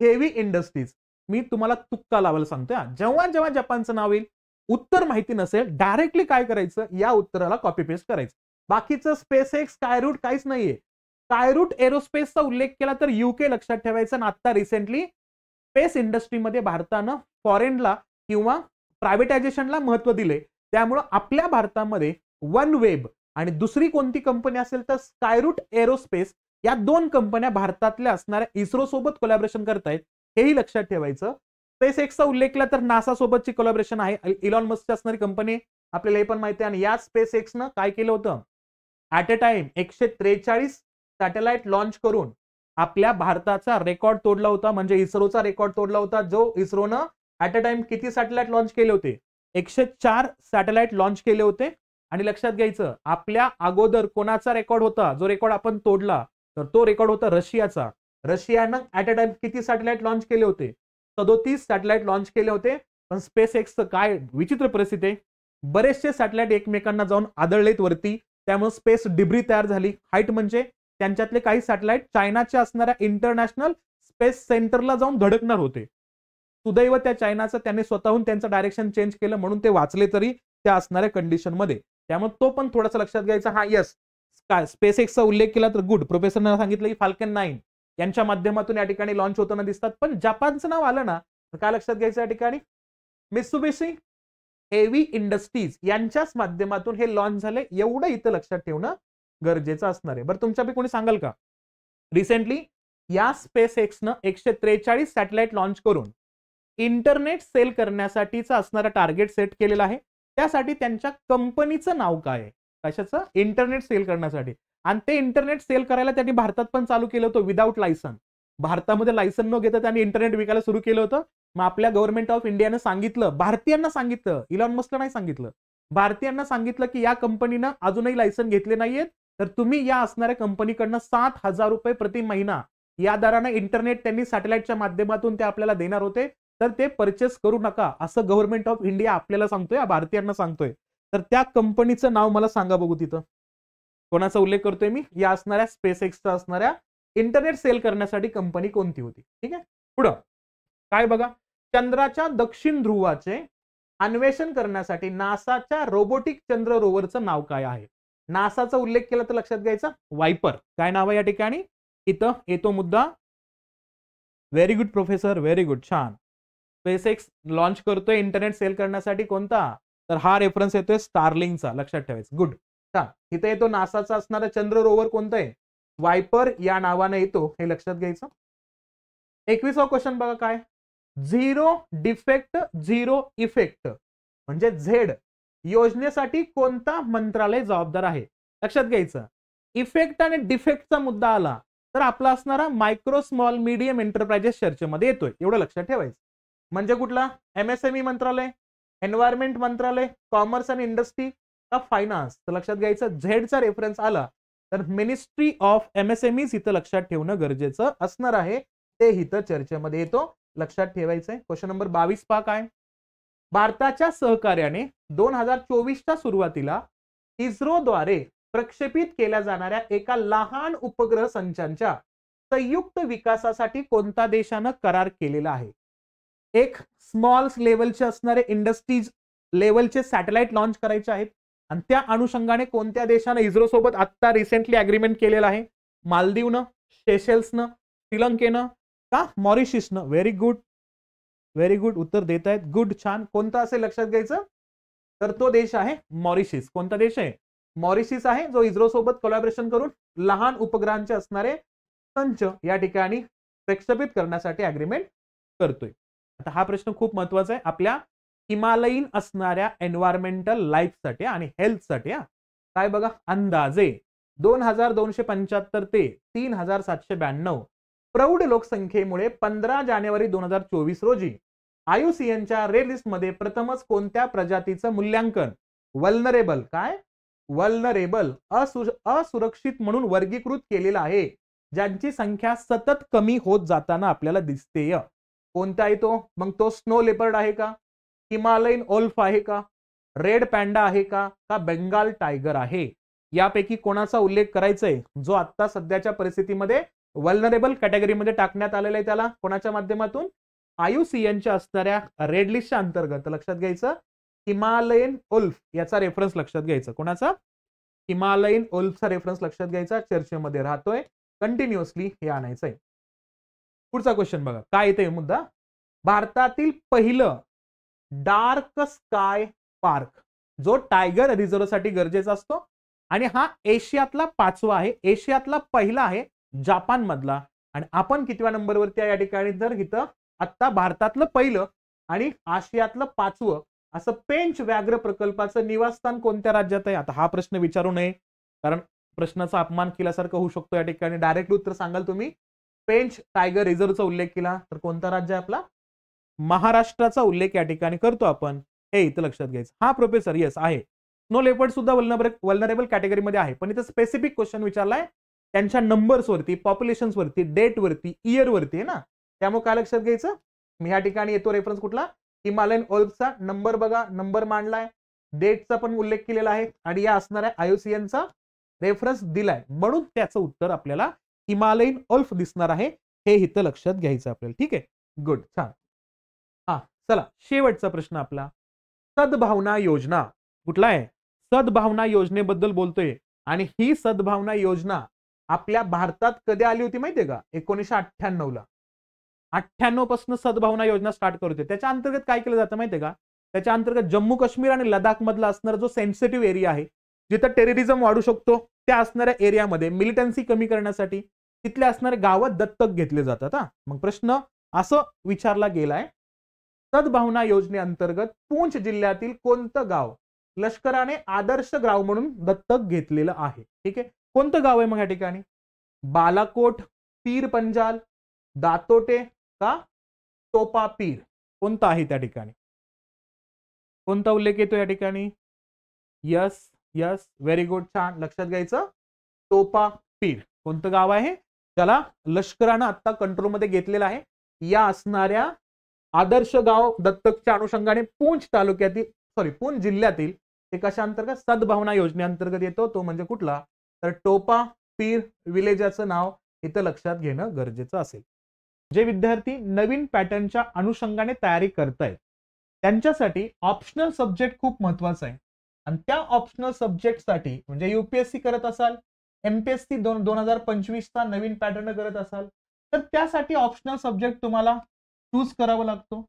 S1: heavy industries. मी तुम्हाला तुक्का लावायला सांगतोय. जेव्हा जपानचं नाव येईल, उत्तर माहिती नसेल, डायरेक्टली काय करायचं? या उत्तराला कॉपी पेस्ट करायचं. बाकीचं स्पेस एक्स, स्कायरूट काहीच नाहीये. स्कायरूट एरोस्पेसचा उल्लेख केला तर युके लक्षात ठेवायचं. आणि आता रिसेंटली स्पेस इंडस्ट्रीमध्ये भारतानं फॉरेनला किंवा प्रायव्हेटायझेशनला महत्व दिले, त्यामुळे आपल्या भारतामध्ये वन वेब आणि दुसरी कोणती कंपनी असेल तर स्कायरूट एरोस्पेस, या 2 कंपन्या भारतातल्या असणाऱ्या इस्रो सोबत कोलॅबरेशन करतायत, हेही लक्षात ठेवायचं. स्पेस एक्सचा उल्लेख केला तर नासा सोबतची कोलॅबरेशन आहे. इलॉन मस्कची असणारी कंपनी आपल्याला हे पण माहिती आहे. आणि या स्पेस एक्सनं काय केलं होतं? At a time 143 satellite launch करून आपल्या भारताचा रेकॉर्ड तोडला होता, म्हणजे इस्रोचा रेकॉर्ड तोडला होता. जो इस्रोनं ऍट अ टाइम किती सॅटेलाइट लॉन्च केले होते? 104 सॅटेलाइट लॉन्च केले होते. आणि लक्षात घ्यायचं, आपल्या अगोदर कोणाचा रेकॉर्ड होता जो रेकॉर्ड आपण तोडला? तर तो रेकॉर्ड होता रशियाचा. रशियानं ऍट अ टाइम किती सॅटेलाइट लॉन्च केले होते? 37 सॅटेलाइट लॉन्च केले होते. पण स्पेस एक्सचं काय विचित्र परिस्थिती आहे, बरेचसे सॅटेलाइट एकमेकांना जाऊन आदळलेत वरती, त्यामुळे स्पेस डिब्री तयार झाली. हाईट म्हणजे त्यांच्यातले काही सॅटेलाइट चायनाच्या असणाऱ्या इंटरनॅशनल स्पेस सेंटरला जाऊन धडकणार होते. सुदैव त्या चायनाचं त्यांनी स्वतःहून त्यांचं डायरेक्शन चेंज केलं, म्हणून ते वाचले तरी त्या असणाऱ्या कंडिशन मध्ये. त्यामुळे तो पण थोडासा लक्षात घ्यायचा. हा यस, स्पेस एक्सचा उल्लेख केला तर गुड. प्रोफेसरने सांगितलं की फाल्कन 9 यांच्या माध्यमातून या ठिकाणी लॉन्च होताना दिसतात. पण जपानचं नाव आलं ना तर काय लक्षात घ्यायचं या ठिकाणी? मित्सुबिशी हेवी इंडस्ट्रीज यांच्याच माध्यमातून हे लॉन्च झाले, एवढं इथं लक्षात ठेवणं गरजेचं असणार आहे. बरं, तुमच्यापैकी कोणी सांगाल का, रिसेंटली या स्पेस एक्सनं 143 सॅटेलाइट लॉन्च करून इंटरनेट सेल करण्यासाठीचा असणारा टार्गेट सेट केलेला आहे. त्यासाठी त्यांच्या कंपनीचं नाव काय आहे? कशाचं? इंटरनेट सेल करण्यासाठी. आणि ते इंटरनेट सेल करायला त्यांनी भारतात पण चालू केलं होतं विदाऊट लायसन. भारतामध्ये लायसन न घेता त्यांनी इंटरनेट विकायला सुरू केलं होतं. मग आपल्या गव्हर्नमेंट ऑफ इंडियानं सांगितलं, भारतीयांना सांगितलं, इलॉन मस्कला नाही सांगितलं, भारतीयांना सांगितलं की या कंपनीनं अजूनही लायसन घेतले नाहीयेत, तर तुम्ही या असणाऱ्या कंपनीकडनं 7,000 रुपये प्रति महिना या दराने इंटरनेट त्यांनी सॅटेलाइटच्या माध्यमातून ते आपल्याला देणार होते, तर ते परचेस करू नका, असं गव्हर्नमेंट ऑफ इंडिया आपल्याला सांगतोय, भारतीयांना सांगतोय. तर त्या कंपनीचं नाव मला सांगा बघू. तिथं कोणाचा उल्लेख करतोय मी? या असणाऱ्या स्पेस एक्सचा असणाऱ्या इंटरनेट सेल करण्यासाठी कंपनी कोणती होती? ठीक आहे, पुढं काय बघा, चंद्राच्या दक्षिण ध्रुवाचे अन्वेषण करण्यासाठी नासाच्या रोबोटिक चंद्र रोवरचं नाव काय आहे? नासाचा उल्लेख केला तर लक्षात घ्यायचा वायपर. काय नाव आहे या ठिकाणी? इथं येतो मुद्दा. Very good professor, very good, छान. SpaceX लॉन्च करतोय इंटरनेट सेल करण्यासाठी कोणता? तर हा रेफरन्स येतोय स्टारलिंकचा, लक्षात ठेवायचं. गुड, छान. इथे येतो नासाचा असणारा चंद्र रोवर कोणतं आहे? वायपर या नावाने येतो, हे लक्षात घ्यायचं. 21वा क्वेश्चन बघा काय? झिरो डिफेक्ट झिरो इफेक्ट म्हणजे झेड योजनेसाठी कोणता मंत्रालय जबाबदार आहे? लक्षात घ्यायचं. इफेक्ट आणि डिफेक्टचा मुद्दा आला तर आपला असणारा मायक्रो स्मॉल मीडियम एंटरप्राइजेस चर्चेमध्ये येतोय, एवढं लक्षात ठेवायचं. म्हणजे कुठला? MSME मंत्रालय, एन्व्हायरमेंट मंत्रालय, कॉमर्स आणि इंडस्ट्री का फायनान्स? तर लक्षात घ्यायचं झेडचा रेफरन्स आला तर मिनिस्ट्री ऑफ MSMEs इथं लक्षात ठेवणं गरजेचं असणार आहे. ते इथं चर्चेमध्ये येतो, लक्षात ठेवायचंय. क्वेश्चन नंबर 22 पहा काय? भारताच्या सहकार्याने 2024च्या सुरुवातीला इस्रोद्वारे प्रक्षेपित केल्या जाणाऱ्या एका लहान उपग्रह संचांच्या संयुक्त विकासासाठी कोणत्या देशानं करार केलेला आहे? एक स्मॉल लेवलचे असणारे इंडस्ट्रीज लेवलचे सॅटेलाइट लॉन्च करायचे आहेत आणि त्या अनुषंगाने कोणत्या देशानं इस्रो सोबत आता रिसेंटली अग्रीमेंट केलेलं आहे? मालदीवनं, सेशेल्सनं, श्रीलंकेनं का मॉरिशसनं? व्हेरी गुड, व्हेरी गुड, उत्तर देत आहेत. गुड, छान. कोणता असेल लक्षात घ्यायचं? तर तो देश आहे मॉरिशस. कोणता देश आहे? मॉरिशस आहे, जो इस्रो सोबत कोलॅबोरेशन करून लहान उपग्रहांचे असणारे संच या ठिकाणी प्रक्षेपित करण्यासाठी अग्रीमेंट करतोय. आता हा प्रश्न खूप महत्वाचा आहे आपल्या हिमालयीन असणाऱ्या एन्व्हायरमेंटल लाईफसाठी आणि हेल्थसाठी. काय बघा, अंदाजे 2275 ते 3792 प्रौढ लोकसंख्येमुळे 15 जानेवारी 2024 रोजी IUCNच्या रेड लिस्टमध्ये प्रथमच कोणत्या प्रजातीचं मूल्यांकन वल्नरेबल काय वल्नरेबल असुरक्षित म्हणून वर्गीकृत केलेलं आहे, ज्यांची संख्या सतत कमी होत जाताना आपल्याला दिसतेय? कोणता आहे तो? मग तो स्नो लेपर्ड आहे का, हिमालयन ओल्फ आहे का, रेड पॅन्डा आहे का, का बेंगाल टायगर आहे? यापैकी कोणाचा उल्लेख करायचा आहे जो आता सध्याच्या परिस्थितीमध्ये वल्नरेबल कॅटेगरीमध्ये टाकण्यात आलेला आहे? त्याला कोणाच्या माध्यमातून? IUCNच्या असणाऱ्या रेड लिस्टच्या अंतर्गत. लक्षात घ्यायचं हिमालयन उल्फ याचा रेफरन्स लक्षात घ्यायचा. कोणाचा? हिमालयन उल्फचा रेफरन्स लक्षात घ्यायचा. चर्चेमध्ये राहतोय, कंटिन्युअसली हे आणायचंय. पुढचा क्वेश्चन बघा काय येते मुद्दा. भारतातील पहिलं डार्क स्काय पार्क जो टायगर रिझर्व साठी गरजेचा असतो आणि हा एशियातला 5वा आहे, एशियातला पहिला आहे जापान मधला. आणि आपण कितव्या नंबरवरती आहे या ठिकाणी? तर इथं आता भारतातलं पहिलं आणि आशियातलं 5वं असं पेंच व्याघ्र प्रकल्पाचं निवासस्थान कोणत्या राज्यात आहे? आता हा प्रश्न विचारू नये, कारण प्रश्नाचा अपमान केल्यासारखं होऊ शकतो. या ठिकाणी डायरेक्ट उत्तर सांगाल तुम्ही. पेंच टायगर रिझर्वचा उल्लेख केला तर कोणता राज्य आहे आपला? महाराष्ट्राचा उल्लेख या ठिकाणी करतो आपण, हे इथं लक्षात घ्यायचं. हा प्रोफेसर येस आहे. स्नो लेपर्ड सुद्धा वल्नरेबल कॅटेगरीमध्ये आहे, पण इथं स्पेसिफिक क्वेश्चन विचारलाय त्यांच्या नंबर्स वरती, पॉप्युलेशन वरती, डेट वरती, इयर वरती आहे ना. त्यामुळे काय लक्षात घ्यायचं? मी या ठिकाणी येतो रेफरन्स कुठला? हिमालयन ओल्फचा नंबर बघा, नंबर मांडलाय, डेटचा पण उल्लेख केलेला आहे आणि या असणाऱ्या IUCNचा रेफरन्स दिलाय, म्हणून त्याचं उत्तर आपल्याला हिमालयन ओल्फ दिसणार आहे. हे इथं लक्षात घ्यायचं आपल्याला. ठीक आहे, गुड, छान. हा चला शेवटचा प्रश्न आपला. सद्भावना योजना कुठला आहे? सद्भावना योजनेबद्दल बोलतोय आणि ही सद्भावना योजना आपल्या भारतात कधी आली होती माहितीये का? 1998 ला. 98 पासून सद्भावना योजना स्टार्ट करते. त्याच्या अंतर्गत काय केलं जातं माहितीये का? त्याच्या अंतर्गत जम्मू काश्मीर आणि लडाख मधला असणारा जो सेन्सिटिव्ह एरिया आहे, जिथं टेररिझम वाढू शकतो, त्या असणाऱ्या एरियामध्ये मिलिटन्सी कमी करण्यासाठी तिथले असणारे गावं दत्तक घेतले जातात. मग प्रश्न असं विचारला गेलाय, सद्भावना योजनेअंतर्गत पूंछ जिल्ह्यातील कोणतं गाव लष्कराने आदर्श गाव म्हणून दत्तक घेतलेलं आहे? ठीक आहे, कोणतं गाव आहे मग या ठिकाणी? बालाकोट, पीर पंजाल, दातोटे का टोपा पीर? कोणतं आहे त्या ठिकाणी? कोणता उल्लेख येतो या ठिकाणी? यस यस, व्हेरी गुड, छान. लक्षात घ्यायचं टोपा पीर कोणतं गाव आहे? त्याला लष्करानं आता कंट्रोलमध्ये घेतलेलं आहे. या असणाऱ्या आदर्श गाव दत्तकच्या अनुषंगाने पूंछ तालुक्यातील पूंछ जिल्ह्यातील ते कशा अंतर्गत? सद्भावना योजनेअंतर्गत येतो. तो म्हणजे कुठला? तर टोपा पीर विलेजाचं नाव इथं लक्षात घेणं गरजेचं असेल. जे विद्यार्थी नवीन पॅटर्नच्या अनुषंगाने तयारी करतायत त्यांच्यासाठी ऑप्शनल सब्जेक्ट खूप महत्वाचा आहे. आणि त्या ऑप्शनल सब्जेक्टसाठी म्हणजे युपीएससी करत असाल, एमपीएससी 2025चा नवीन पॅटर्न करत असाल, तर त्यासाठी ऑप्शनल सब्जेक्ट तुम्हाला चूज करावा लागतो,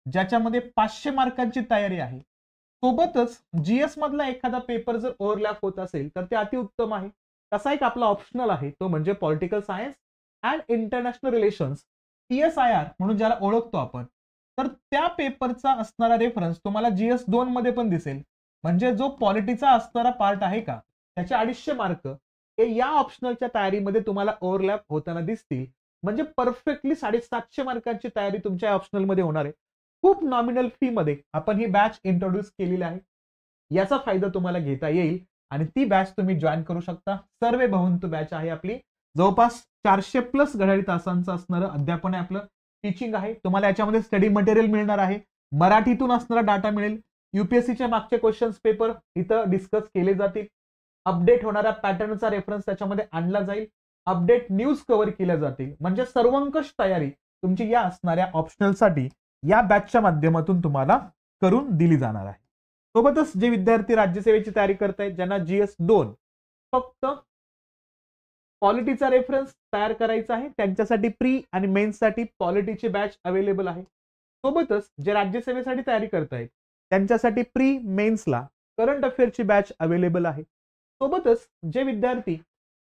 S1: ज्याच्यामध्ये 500 मार्कांची तयारी आहे. सोबतच जीएस मधला एखादा पेपर जर ओव्हरलॅप होत असेल तर ते अतिउत्तम आहे. तसा एक आपला ऑप्शनल आहे, तो म्हणजे political science and international relations, PSIR म्हणून ज्याला ओळखतो आपण. तर त्या पेपरचा असणारा रेफरन्स तुम्हाला जीएस 2 मध्ये पण दिसेल. म्हणजे जो पॉलिटीचा असणारा पार्ट आहे का, त्याचे 250 मार्क हे या ऑप्शनलच्या तयारीमध्ये तुम्हाला ओव्हरलॅप होताना दिसतील. म्हणजे परफेक्टली 750 मार्कांची तयारी तुमच्या ऑप्शनल मध्ये होणार आहे. खूप नॉमिनल फी मध्ये आपण ही बॅच इंट्रोड्यूस केलेली आहे. याचा फायदा तुम्हाला घेता येईल आणि ती बॅच तुम्ही जॉईन करू शकता. सर्वे भवंतु बॅच आहे आपली. जवळपास 400+ घड्याळी तासांचं असणारं अध्यापन आहे, आपलं टीचिंग आहे. तुम्हाला याच्यामध्ये स्टडी मटेरियल मिळणार आहे, मराठीतून असणारा डाटा मिळेल, युपीएससीचे मागचे क्वेश्चन्स पेपर इथं डिस्कस केले जातील, अपडेट होणाऱ्या पॅटर्नचा रेफरन्स त्याच्यामध्ये आणला जाईल, अपडेट न्यूज कव्हर केल्या जातील. म्हणजे सर्वंकष तयारी तुमची या असणाऱ्या ऑप्शनलसाठी या बॅचच्या माध्यमातून तुम्हाला करून दिली जाणार आहे. सोबतच जे विद्यार्थी राज्यसेवेची तयारी करतायत, ज्यांना जीएस 2 फक्त पॉलिटीचा रेफरन्स तयार करायचा आहे, त्यांच्यासाठी प्री आणि मेन्ससाठी पॉलिटीची बॅच अवेलेबल आहे. सोबतच जे राज्यसेवेसाठी तयारी करतायत त्यांच्यासाठी प्री मेन्सला करंट अफेअरची बॅच अवेलेबल आहे. सोबतच जे विद्यार्थी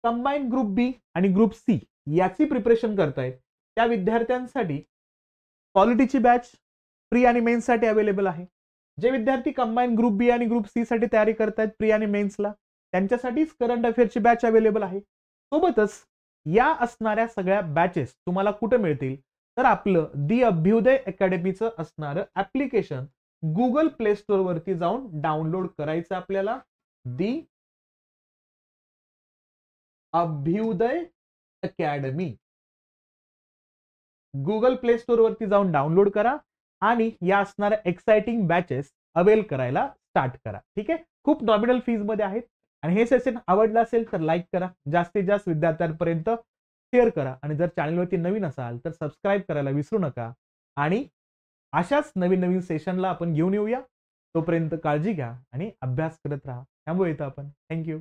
S1: कंबाईन ग्रुप बी आणि ग्रुप सी याची प्रिपरेशन करतायत त्या विद्यार्थ्यांसाठी पॉलिटीची बॅच प्री आणि मेन्ससाठी अवेलेबल आहे. जे विद्यार्थी कंबाईन ग्रुप बी आणि ग्रुप सी साठी तयारी करतायत प्री आणि मेन्सला, त्यांच्यासाठीच करंट अफेअरची बॅच अवेलेबल आहे. सोबतच या असणाऱ्या सगळ्या बॅचेस तुम्हाला कुठे मिळतील, तर आपलं दी अभ्युदय अकॅडमीचं असणारं ऍप्लिकेशन गुगल प्ले स्टोअर वरती जाऊन डाउनलोड करायचं आपल्याला. The Abhyudaya academy Google Play Store वरती जाऊन डाउनलोड करा आणि या असणाऱ्या एक्साइटिंग बॅचेस अवेल करायला स्टार्ट करा. ठीक आहे, खूप नॉमिनल फीज मध्ये आहेत. आणि हे सेशन आवडलं असेल तर लाईक करा, जास्तीत जास्त विद्यार्थ्यांपर्यंत शेअर करा आणि जर चॅनलवरती नवीन असाल तर सबस्क्राईब करायला विसरू नका. आणि अशाच नवीन नवीन सेशनला आपण घेऊन येऊया. तोपर्यंत काळजी घ्या आणि अभ्यास करत राहा. त्यामुळे येतो आपण. थँक्यू.